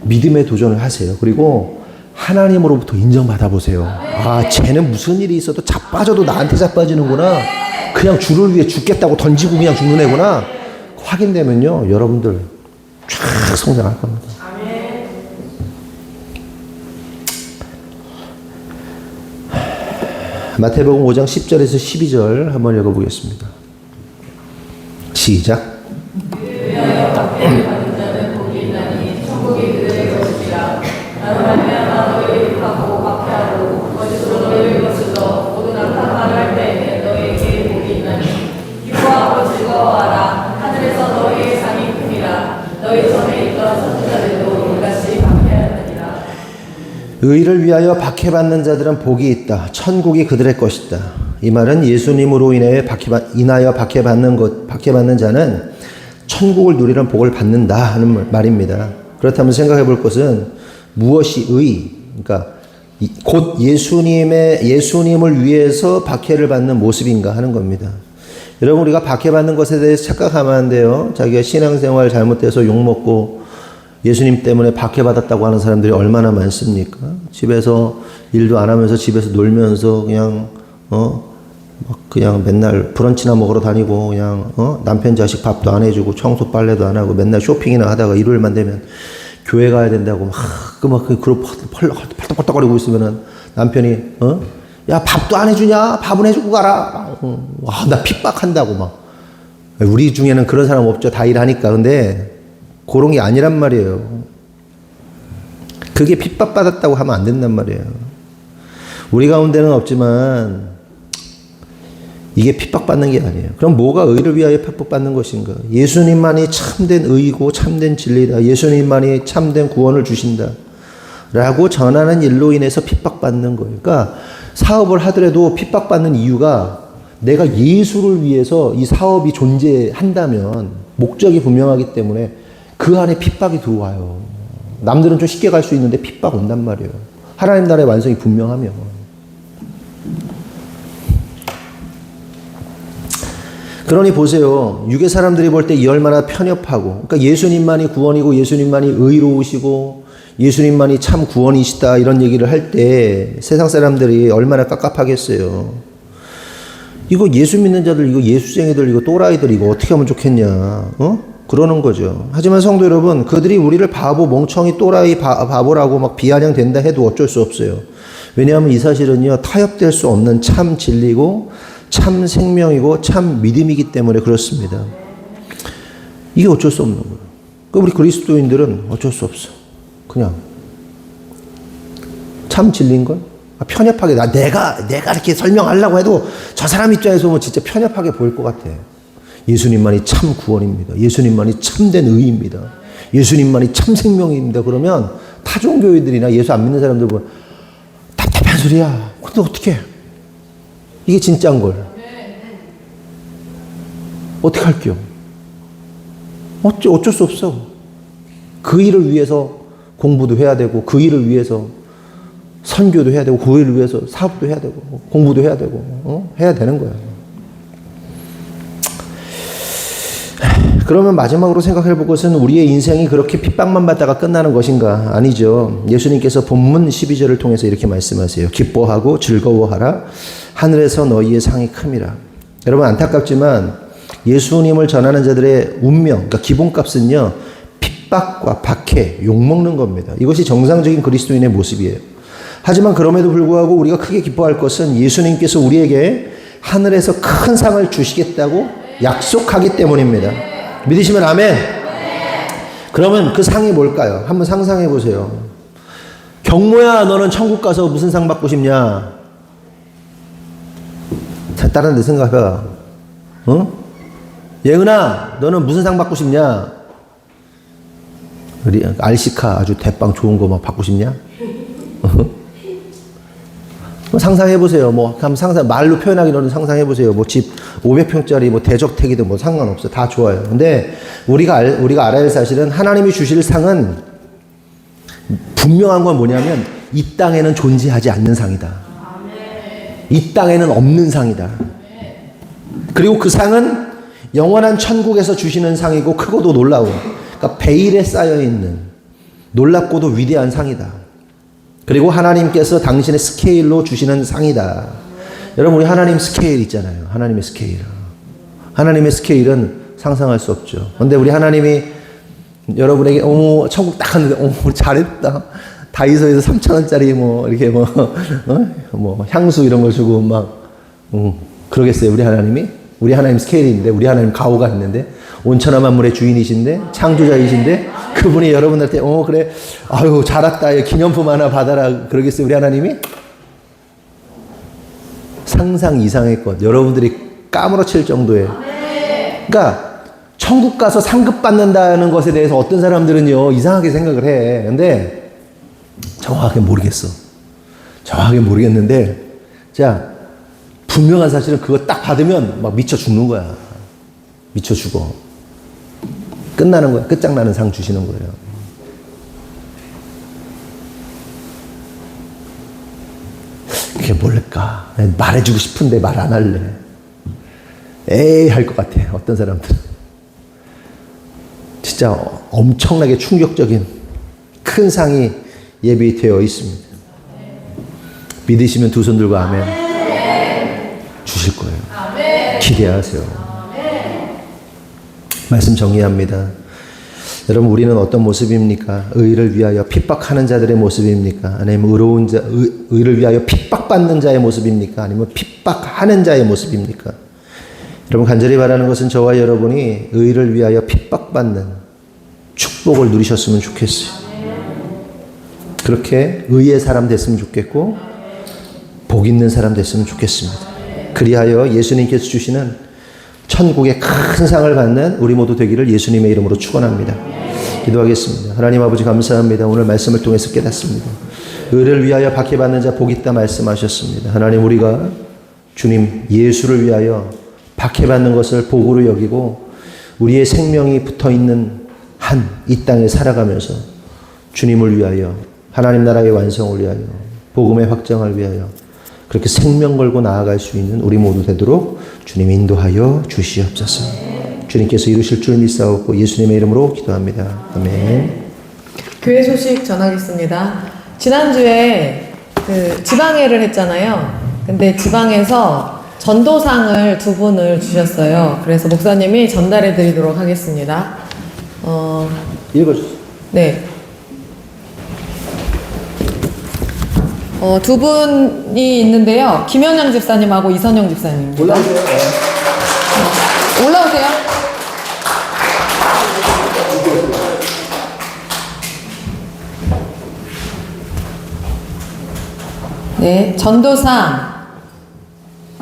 믿음의 도전을 하세요. 그리고 하나님으로부터 인정받아 보세요. 아, 쟤는 무슨 일이 있어도 자빠져도 나한테 자빠지는구나. 그냥 주를 위해 죽겠다고 던지고 그냥 죽는 애구나. 확인되면요, 여러분들 쫙 성장할 겁니다. 마태복음 5장 10절에서 12절 한번 읽어보겠습니다. 시작. 위하여 박해를 받은 자는 복이 있나니 천국이 그들의 것이라. 나로 말미암아 너희를 욕하고 박해하고 거짓으로 너희를 거슬러 모든 악한 말을 할 때에는 너희에게 복이 있나니 기뻐하고 즐거워하라. 하늘에서 너희의 상이 큼이라. 너희 전에 있던 선지자들도 이같이 박해하느니라. 의를 위하여 박해받는 자들은 복이 있다. 천국이 그들의 것이다. 이 말은 예수님으로 인하여 박해받는 자는 천국을 누리는 복을 받는다 하는 말입니다. 그렇다면 생각해 볼 것은 무엇이 그러니까 곧 예수님을 위해서 박해를 받는 모습인가 하는 겁니다. 여러분, 우리가 박해받는 것에 대해서 착각하면 안 돼요. 자기가 신앙생활 잘못해서 욕먹고 예수님 때문에 박해받았다고 하는 사람들이 얼마나 많습니까? 집에서 일도 안 하면서 집에서 놀면서 그냥 맨날 브런치나 먹으러 다니고 그냥 남편 자식 밥도 안 해주고 청소 빨래도 안 하고 맨날 쇼핑이나 하다가 일요일만 되면 교회 가야 된다고 그러고 펄떡펄떡거리고 있으면은 남편이 야, 밥도 안 해주냐? 밥은 해주고 가라. 나 핍박한다고 막. 우리 중에는 그런 사람 없죠. 다 일하니까. 근데 그런 게 아니란 말이에요. 그게 핍박받았다고 하면 안 된단 말이에요. 우리 가운데는 없지만 이게 핍박받는 게 아니에요. 그럼 뭐가 의를 위하여 핍박받는 것인가? 예수님만이 참된 의이고 참된 진리다. 예수님만이 참된 구원을 주신다. 라고 전하는 일로 인해서 핍박받는 거예요. 그러니까 사업을 하더라도 핍박받는 이유가 내가 예수를 위해서 이 사업이 존재한다면 목적이 분명하기 때문에 그 안에 핍박이 들어와요. 남들은 좀 쉽게 갈 수 있는데 핍박 온단 말이에요. 하나님 나라의 완성이 분명하면. 그러니 보세요. 유괴 사람들이 볼 때 이 얼마나 편협하고, 그러니까 예수님만이 구원이고 예수님만이 의로우시고 예수님만이 참 구원이시다 이런 얘기를 할 때 세상 사람들이 얼마나 깝깝하겠어요. 이거 예수 믿는 자들, 이거 예수쟁이들, 이거 또라이들, 이거 어떻게 하면 좋겠냐, 그러는 거죠. 하지만 성도 여러분, 그들이 우리를 바보, 멍청이, 또라이, 바보라고 막 비아냥된다 해도 어쩔 수 없어요. 왜냐하면 이 사실은요, 타협될 수 없는 참 진리고 참 생명이고 참 믿음이기 때문에 그렇습니다. 이게 어쩔 수 없는 거예요. 그러니까 우리 그리스도인들은 어쩔 수 없어. 그냥 참 진리인걸? 편협하게 내가 이렇게 설명하려고 해도 저 사람 입장에서 보면 진짜 편협하게 보일 것 같아. 예수님만이 참 구원입니다. 예수님만이 참된 의입니다. 예수님만이 참 생명입니다. 그러면 타종교회들이나 예수 안 믿는 사람들 보면 답답한 소리야. 근데 어떻게? 이게 진짜인 걸. 어떻게 할게요? 어쩔 수 없어. 그 일을 위해서 공부도 해야 되고, 그 일을 위해서 선교도 해야 되고, 그 일을 위해서 사업도 해야 되고, 공부도 해야 되고, 해야 되는 거야. 그러면 마지막으로 생각해 볼 것은 우리의 인생이 그렇게 핍박만 받다가 끝나는 것인가? 아니죠. 예수님께서 본문 12절을 통해서 이렇게 말씀하세요. 기뻐하고 즐거워하라. 하늘에서 너희의 상이 큼이라. 여러분, 안타깝지만 예수님을 전하는 자들의 운명, 그러니까 기본값은요, 핍박과 박해, 욕먹는 겁니다. 이것이 정상적인 그리스도인의 모습이에요. 하지만 그럼에도 불구하고 우리가 크게 기뻐할 것은 예수님께서 우리에게 하늘에서 큰 상을 주시겠다고 약속하기 때문입니다. 믿으시면 아멘. 그러면 그 상이 뭘까요? 한번 상상해 보세요. 경모야, 너는 천국 가서 무슨 상 받고 싶냐? 다른 데 생각해봐. 예은아, 너는 무슨 상 받고 싶냐? 우리 알시카 아주 대빵 좋은 거 막 받고 싶냐? 상상해보세요. 말로 표현하기로는 상상해보세요. 집 500평짜리 대저택이든 상관없어. 다 좋아요. 근데 우리가 알아야 할 사실은 하나님이 주실 상은 분명한 건 뭐냐면 이 땅에는 존재하지 않는 상이다. 이 땅에는 없는 상이다. 그리고 그 상은 영원한 천국에서 주시는 상이고 크고도 놀라운, 그러니까 베일에 쌓여있는 놀랍고도 위대한 상이다. 그리고 하나님께서 당신의 스케일로 주시는 상이다. 여러분, 우리 하나님 스케일 있잖아요. 하나님의 스케일. 하나님의 스케일은 상상할 수 없죠. 그런데 우리 하나님이 여러분에게 어머 천국 딱 하는데 어머 잘했다. 다이소에서 3,000원짜리 뭐 이렇게 뭐 향수 이런 걸 주고 막 그러겠어요. 우리 하나님이? 우리 하나님 스케일인데, 우리 하나님 가오가 있는데, 온천하 만물의 주인이신데, 창조자이신데, 그분이 여러분들한테 그래 아유 잘했다 기념품 하나 받아라 그러겠어요. 우리 하나님이? 상상 이상의 것, 여러분들이 까무러칠 정도의. 그러니까 천국 가서 상급 받는다는 것에 대해서 어떤 사람들은요 이상하게 생각을 해. 근데 정확하게 모르겠어. 정확하게 모르겠는데, 자, 분명한 사실은 그거 딱 받으면 막 미쳐 죽는 거야. 미쳐 죽어. 끝나는 거야. 끝장나는 상 주시는 거예요. 그게 뭘까? 말해주고 싶은데 말 안 할래. 에이 할 것 같아. 어떤 사람들은. 진짜 엄청나게 충격적인 큰 상이 예비되어 있습니다. 믿으시면 두 손 들고 아멘. 주실 거예요. 기대하세요. 말씀 정리합니다. 여러분, 우리는 어떤 모습입니까? 의를 위하여 핍박하는 자들의 모습입니까? 아니면 의를 위하여 핍박받는 자의 모습입니까? 아니면 핍박하는 자의 모습입니까? 여러분, 간절히 바라는 것은 저와 여러분이 의를 위하여 핍박받는 축복을 누리셨으면 좋겠어요. 그렇게 의의 사람 됐으면 좋겠고 복 있는 사람 됐으면 좋겠습니다. 그리하여 예수님께서 주시는 천국의 큰 상을 받는 우리 모두 되기를 예수님의 이름으로 축원합니다. 기도하겠습니다. 하나님 아버지 감사합니다. 오늘 말씀을 통해서 깨닫습니다. 의를 위하여 박해받는 자 복 있다 말씀하셨습니다. 하나님, 우리가 주님 예수를 위하여 박해받는 것을 복으로 여기고 우리의 생명이 붙어있는 한 이 땅에 살아가면서 주님을 위하여, 하나님 나라의 완성을 위하여, 복음의 확장을 위하여 그렇게 생명 걸고 나아갈 수 있는 우리 모두 되도록 주님 인도하여 주시옵소서. 주님께서 이루실 줄 믿사옵고 예수님의 이름으로 기도합니다. 아멘. 교회 소식 전하겠습니다. 지난주에 그 지방회를 했잖아요. 근데 지방에서 전도상을 2분을 주셨어요. 그래서 목사님이 전달해 드리도록 하겠습니다. 읽어주세요. 네. 두 분이 있는데요. 김현영 집사님하고 이선영 집사님입니다. 올라오세요. 올라오세요. 네, 전도상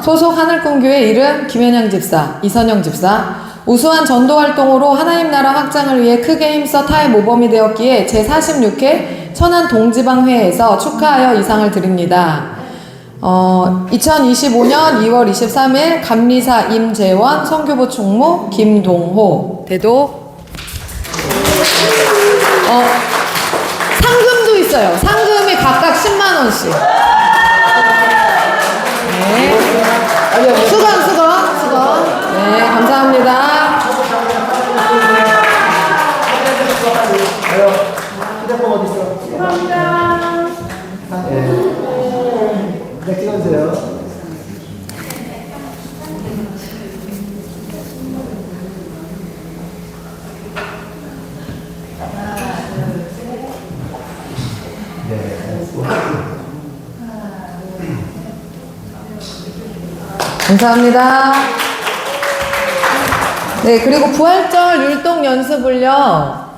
소속 하늘꿈교회 이름 김현영 집사, 이선영 집사. 우수한 전도 활동으로 하나님 나라 확장을 위해 크게 힘써 타의 모범이 되었기에 제46회 천안 동지방회에서 축하하여 이상을 드립니다. 2025년 2월 23일 감리사 임재원, 선교부 총무 김동호, 대도. 상금도 있어요. 상금이 각각 10만 원씩. 네. 수건. 네, 감사합니다. 휴대폰 어디 있어? 감사합니다. 네, 찍어주세요. 감사합니다. 네, 그리고 부활절 율동 연습을요,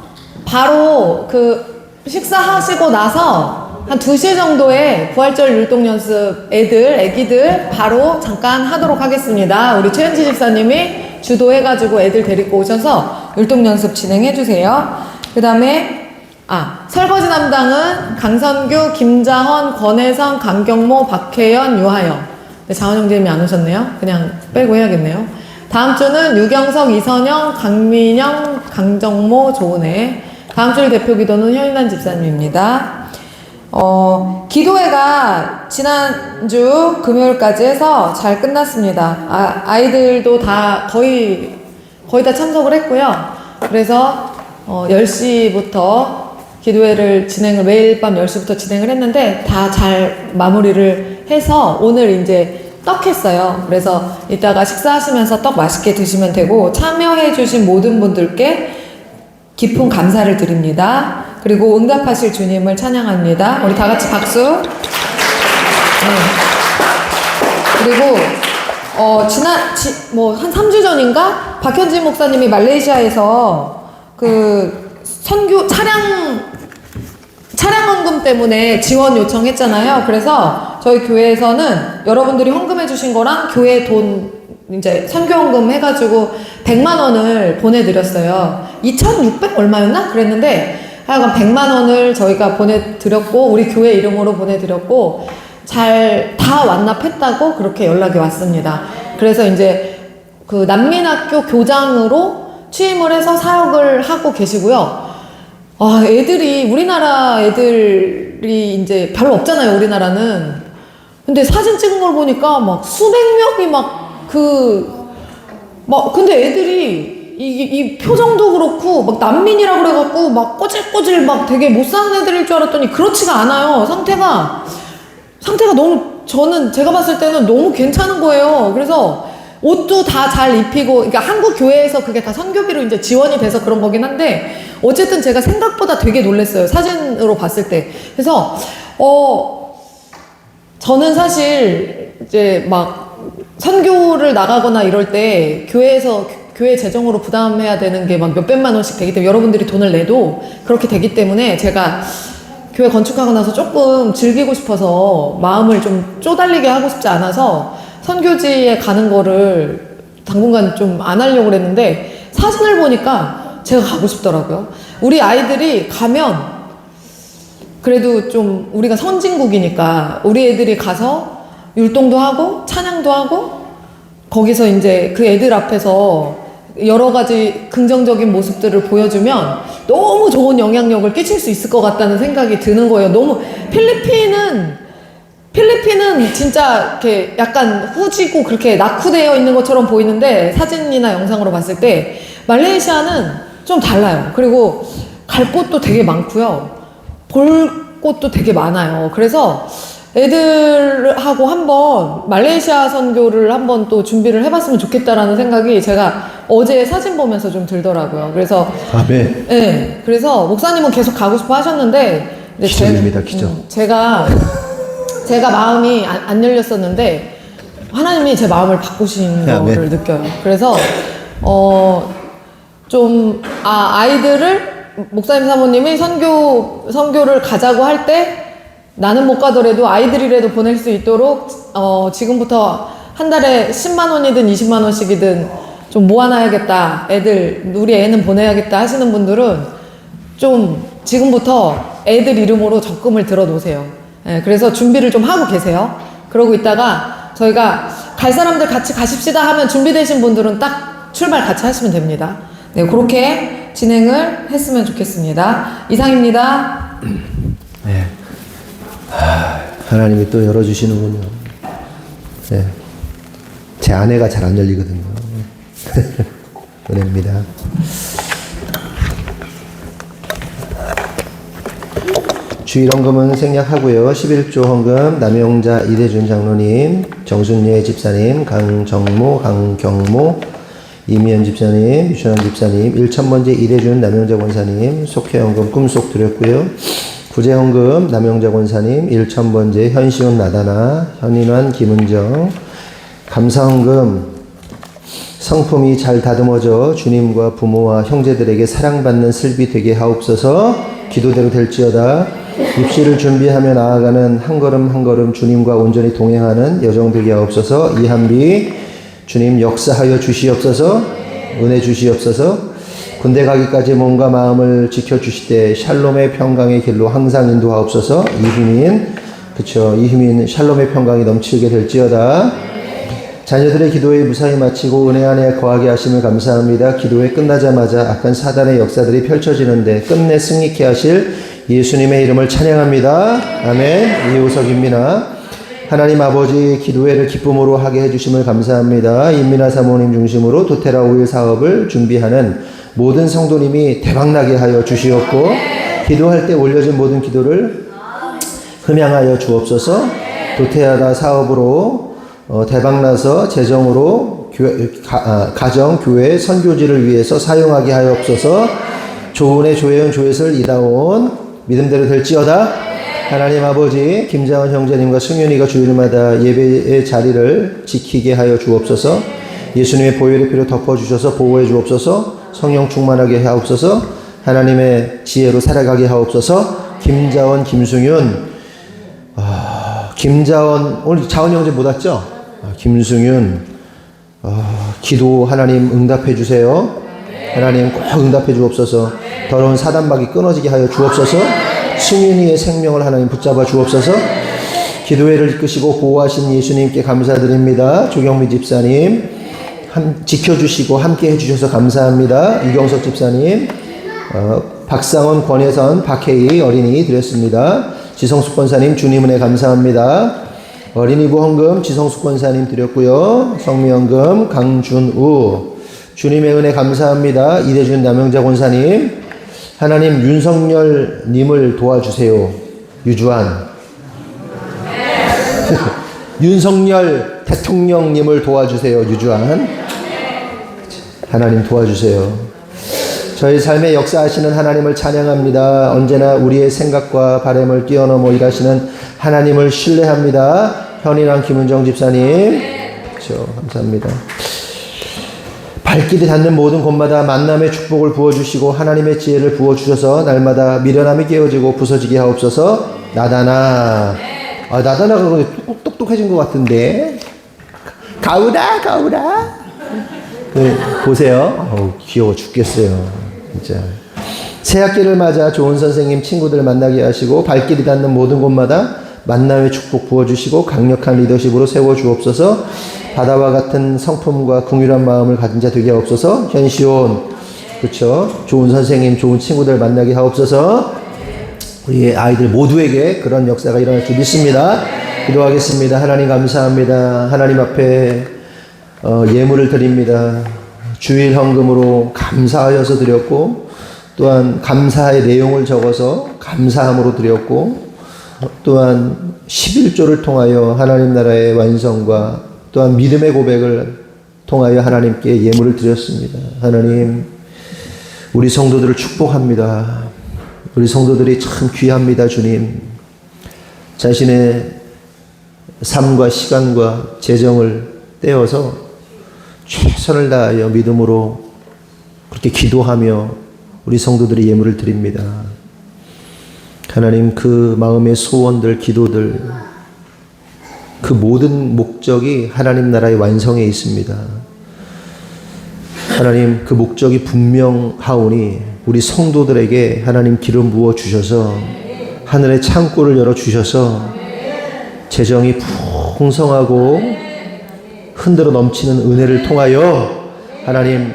바로 그 식사하시고 나서 한 2시 정도에 부활절 율동 연습 애기들 바로 잠깐 하도록 하겠습니다. 우리 최은지 집사님이 주도해가지고 애들 데리고 오셔서 율동 연습 진행해주세요. 그 다음에 설거지 담당은 강선규, 김자헌, 권혜성, 강경모, 박혜연, 유하영. 네, 장원 형제님이 안 오셨네요. 그냥 빼고 해야겠네요. 다음 주는 유경석, 이선영, 강민영, 강정모, 조은혜. 다음 주 대표 기도는 현인단 집사님입니다. 기도회가 지난주 금요일까지 해서 잘 끝났습니다. 아이들도 다 거의 다 참석을 했고요. 그래서 10시부터 기도회를 매일 밤 10시부터 진행을 했는데 다 잘 마무리를 해서 오늘 이제 떡 했어요. 그래서 이따가 식사하시면서 떡 맛있게 드시면 되고, 참여해주신 모든 분들께 깊은 감사를 드립니다. 그리고 응답하실 주님을 찬양합니다. 우리 다 같이 박수. 네. 그리고 한 3주 전인가 박현진 목사님이 말레이시아에서 그 선교 차량 헌금 때문에 지원 요청했잖아요. 그래서 저희 교회에서는 여러분들이 헌금해 주신 거랑 교회 돈 이제 선교 헌금 해가지고 100만 원을 보내드렸어요. 2,600 얼마였나? 그랬는데 하여간 100만 원을 저희가 보내드렸고, 우리 교회 이름으로 보내드렸고, 잘 다 완납했다고 그렇게 연락이 왔습니다. 그래서 이제 그 난민학교 교장으로 취임을 해서 사역을 하고 계시고요. 우리나라 애들이 이제 별로 없잖아요, 우리나라는. 근데 사진 찍은 걸 보니까 막 수백 명이 근데 애들이 이 표정도 그렇고 막 난민이라 그래갖고 막 꼬질꼬질 막 되게 못 사는 애들일 줄 알았더니 그렇지가 않아요. 상태가 너무, 제가 봤을 때는 너무 괜찮은 거예요. 그래서 옷도 다 잘 입히고, 그러니까 한국 교회에서 그게 다 선교비로 이제 지원이 돼서 그런 거긴 한데, 어쨌든 제가 생각보다 되게 놀랐어요. 사진으로 봤을 때. 그래서, 저는 사실 이제 막 선교를 나가거나 이럴 때 교회 재정으로 부담해야 되는 게 막 몇백만 원씩 되기 때문에, 여러분들이 돈을 내도 그렇게 되기 때문에 제가 교회 건축하고 나서 조금 즐기고 싶어서 마음을 좀 쪼달리게 하고 싶지 않아서 선교지에 가는 거를 당분간 좀 안 하려고 그랬는데, 사진을 보니까 제가 가고 싶더라고요. 우리 아이들이 가면 그래도 좀 우리가 선진국이니까 우리 애들이 가서 율동도 하고 찬양도 하고 거기서 이제 그 애들 앞에서 여러 가지 긍정적인 모습들을 보여주면 너무 좋은 영향력을 끼칠 수 있을 것 같다는 생각이 드는 거예요. 너무 필리핀은 진짜 이렇게 약간 후지고 그렇게 낙후되어 있는 것처럼 보이는데, 사진이나 영상으로 봤을 때 말레이시아는 좀 달라요. 그리고 갈 곳도 되게 많고요. 볼 곳도 되게 많아요. 그래서 애들하고 한번 말레이시아 선교를 한번 또 준비를 해봤으면 좋겠다라는 생각이 제가 어제 사진 보면서 좀 들더라고요. 그래서 아멘. 네, 그래서 목사님은 계속 가고 싶어 하셨는데, 기적입니다, 기적. 제가 마음이 안 열렸었는데 하나님이 제 마음을 바꾸신 거를 느껴요. 그래서 아이들을 목사님 사모님이 선교를 가자고 할 때 나는 못 가더라도 아이들이라도 보낼 수 있도록 지금부터 한 달에 10만 원이든 20만 원씩이든 좀 모아놔야겠다, 우리 애는 보내야겠다 하시는 분들은 좀 지금부터 애들 이름으로 적금을 들어 놓으세요. 네, 그래서 준비를 좀 하고 계세요. 그러고 있다가 저희가 갈 사람들 같이 가십시다 하면 준비되신 분들은 딱 출발 같이 하시면 됩니다. 네, 그렇게 진행을 했으면 좋겠습니다. 이상입니다. 네. 하나님이 또 열어주시는군요. 네. 제 아내가 잘 안 열리거든요. 은혜입니다. 주일 헌금은 생략하고요. 11조 헌금 남용자 이대준 장로님, 정순예 집사님, 강경모, 이미연 집사님, 유천환 집사님, 1,000번째 이대준 남용자 권사님, 속회 헌금 꿈속 드렸고요. 구제 헌금 남용자 권사님, 1,000번째 현시훈 나다나, 현인환 김은정, 감사 헌금 성품이 잘 다듬어져 주님과 부모와 형제들에게 사랑받는 슬비 되게 하옵소서. 기도대로 될지어다. 입시를 준비하며 나아가는 한 걸음 한 걸음 주님과 온전히 동행하는 여정 되게 하옵소서. 이한비 주님 역사하여 주시옵소서. 은혜 주시옵소서. 군대 가기까지 몸과 마음을 지켜주시되 샬롬의 평강의 길로 항상 인도하옵소서. 이휘민 샬롬의 평강이 넘치게 될지어다. 자녀들의 기도에 무사히 마치고 은혜 안에 거하게 하심을 감사합니다. 기도회 끝나자마자 악한 사단의 역사들이 펼쳐지는데 끝내 승리케 하실 예수님의 이름을 찬양합니다. 아멘. 이호석입니다. 하나님 아버지, 기도회를 기쁨으로 하게 해주심을 감사합니다. 인민아 사모님 중심으로 도테라 오일 사업을 준비하는 모든 성도님이 대박나게 하여 주시옵고, 기도할 때 올려진 모든 기도를 흠양하여 주옵소서. 도테라 사업으로 대박나서 재정으로 가정, 교회, 선교지를 위해서 사용하게 하옵소서. 조은의 조혜연 조회설 이다온 믿음대로 될지어다. 하나님 아버지, 김장원 형제님과 승윤이가 주일마다 예배의 자리를 지키게 하여 주옵소서. 예수님의 보혈의 피로 덮어주셔서 보호해 주옵소서. 성령 충만하게 하옵소서. 하나님의 지혜로 살아가게 하옵소서. 김자원, 김승윤, 김자원, 오늘 자원 형제 못 왔죠? 김승윤, 기도 하나님 응답해 주세요. 하나님 꼭 응답해 주옵소서. 더러운 사단박이 끊어지게 하여 주옵소서. 승윤이의 생명을 하나님 붙잡아 주옵소서. 기도회를 이끄시고 보호하신 예수님께 감사드립니다. 조경미 집사님 지켜주시고 함께 해주셔서 감사합니다. 이경석 집사님, 박상원, 권혜선, 박혜희 어린이 드렸습니다. 지성숙 권사님 주님 은혜 감사합니다. 어린이부 헌금 지성숙 권사님 드렸고요. 성미헌금 강준우, 주님의 은혜 감사합니다. 이대준 남영자 권사님, 하나님 윤석열님을 도와주세요. 유주한 윤석열 대통령님을 도와주세요. 유주한 하나님 도와주세요. 저희 삶에 역사하시는 하나님을 찬양합니다. 언제나 우리의 생각과 바람을 뛰어넘어 일하시는 하나님을 신뢰합니다. 현인왕 김은정 집사님, 그렇죠. 감사합니다. 발길이 닿는 모든 곳마다 만남의 축복을 부어주시고 하나님의 지혜를 부어주셔서 날마다 미련함이 깨어지고 부서지게 하옵소서. 나다나, 나다나가 똑똑해진 것 같은데, 가우라 보세요. 귀여워 죽겠어요. 진짜. 새 학기를 맞아 좋은 선생님, 친구들 만나게 하시고 발길이 닿는 모든 곳마다 만남의 축복 부어주시고 강력한 리더십으로 세워주옵소서. 바다와 같은 성품과 긍휼한 마음을 가진 자 되게 하옵소서. 현시온, 그렇죠. 좋은 선생님, 좋은 친구들 만나게 하옵소서. 우리 아이들 모두에게 그런 역사가 일어날 줄 믿습니다. 기도하겠습니다. 하나님 감사합니다. 하나님 앞에 예물을 드립니다. 주일 헌금으로 감사하여서 드렸고, 또한 감사의 내용을 적어서 감사함으로 드렸고, 또한 11조를 통하여 하나님 나라의 완성과 또한 믿음의 고백을 통하여 하나님께 예물을 드렸습니다. 하나님, 우리 성도들을 축복합니다. 우리 성도들이 참 귀합니다. 주님, 자신의 삶과 시간과 재정을 떼어서 최선을 다하여 믿음으로 그렇게 기도하며 우리 성도들이 예물을 드립니다. 하나님, 그 마음의 소원들, 기도들, 그 모든 목적이 하나님 나라의 완성에 있습니다. 하나님, 그 목적이 분명하오니 우리 성도들에게 하나님 기름 부어 주셔서 하늘의 창고를 열어 주셔서 재정이 풍성하고 흔들어 넘치는 은혜를 통하여 하나님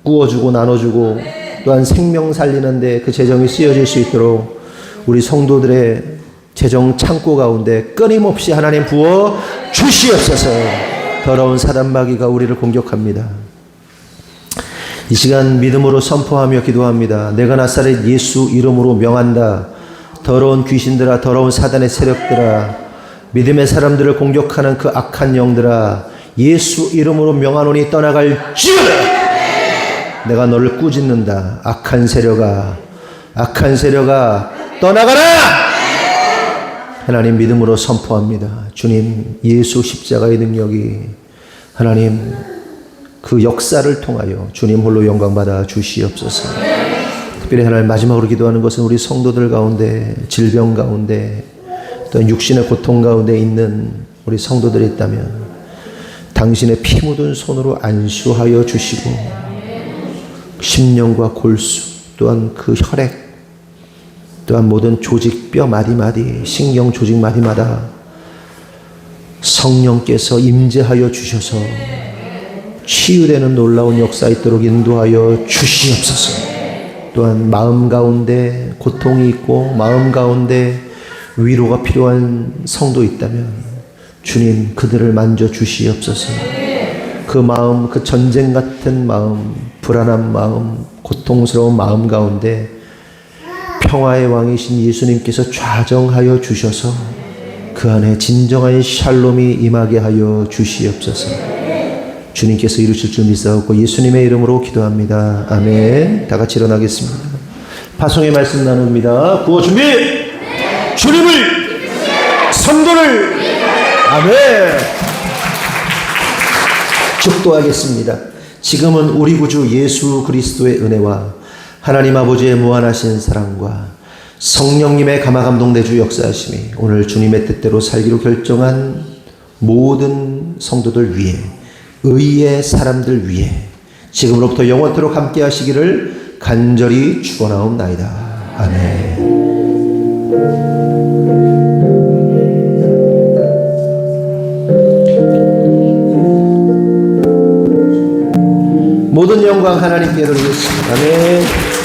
구워주고 나눠주고 또한 생명 살리는데 그 재정이 쓰여질 수 있도록 우리 성도들의 재정 창고 가운데 끊임없이 하나님 부어 주시옵소서. 더러운 사단마귀가 우리를 공격합니다. 이 시간 믿음으로 선포하며 기도합니다. 내가 나사렛 예수 이름으로 명한다. 더러운 귀신들아, 더러운 사단의 세력들아, 믿음의 사람들을 공격하는 그 악한 영들아, 예수 이름으로 명하노니 떠나갈지어다. 내가 너를 꾸짖는다. 악한 세력아, 악한 세력아, 떠나가라. 하나님, 믿음으로 선포합니다. 주님, 예수 십자가의 능력이 하나님 그 역사를 통하여 주님 홀로 영광받아 주시옵소서. 특별히 하나님, 마지막으로 기도하는 것은 우리 성도들 가운데 질병 가운데 또 육신의 고통 가운데 있는 우리 성도들이 있다면 당신의 피 묻은 손으로 안수하여 주시고 심령과 골수 또한 그 혈액 또한 모든 조직 뼈 마디마디 신경 조직 마디마다 성령께서 임재하여 주셔서 치유되는 놀라운 역사 있도록 인도하여 주시옵소서. 또한 마음 가운데 고통이 있고 마음 가운데 위로가 필요한 성도 있다면 주님 그들을 만져 주시옵소서. 그 마음, 그 전쟁 같은 마음, 불안한 마음, 고통스러운 마음 가운데 평화의 왕이신 예수님께서 좌정하여 주셔서 그 안에 진정한 샬롬이 임하게 하여 주시옵소서. 주님께서 이루실 줄 믿사옵고 예수님의 이름으로 기도합니다. 아멘. 다 같이 일어나겠습니다. 파송의 말씀 나눕니다. 구호 준비. 주님을, 성도를. 아멘. 축도하겠습니다. 지금은 우리 구주 예수 그리스도의 은혜와 하나님 아버지의 무한하신 사랑과 성령님의 감화감동 내주 역사하심이 오늘 주님의 뜻대로 살기로 결정한 모든 성도들 위해, 의의 사람들 위해 지금으로부터 영원토록 함께 하시기를 간절히 축원하옵나이다. 아멘. 모든 영광 하나님께 돌리겠습니다. 아멘.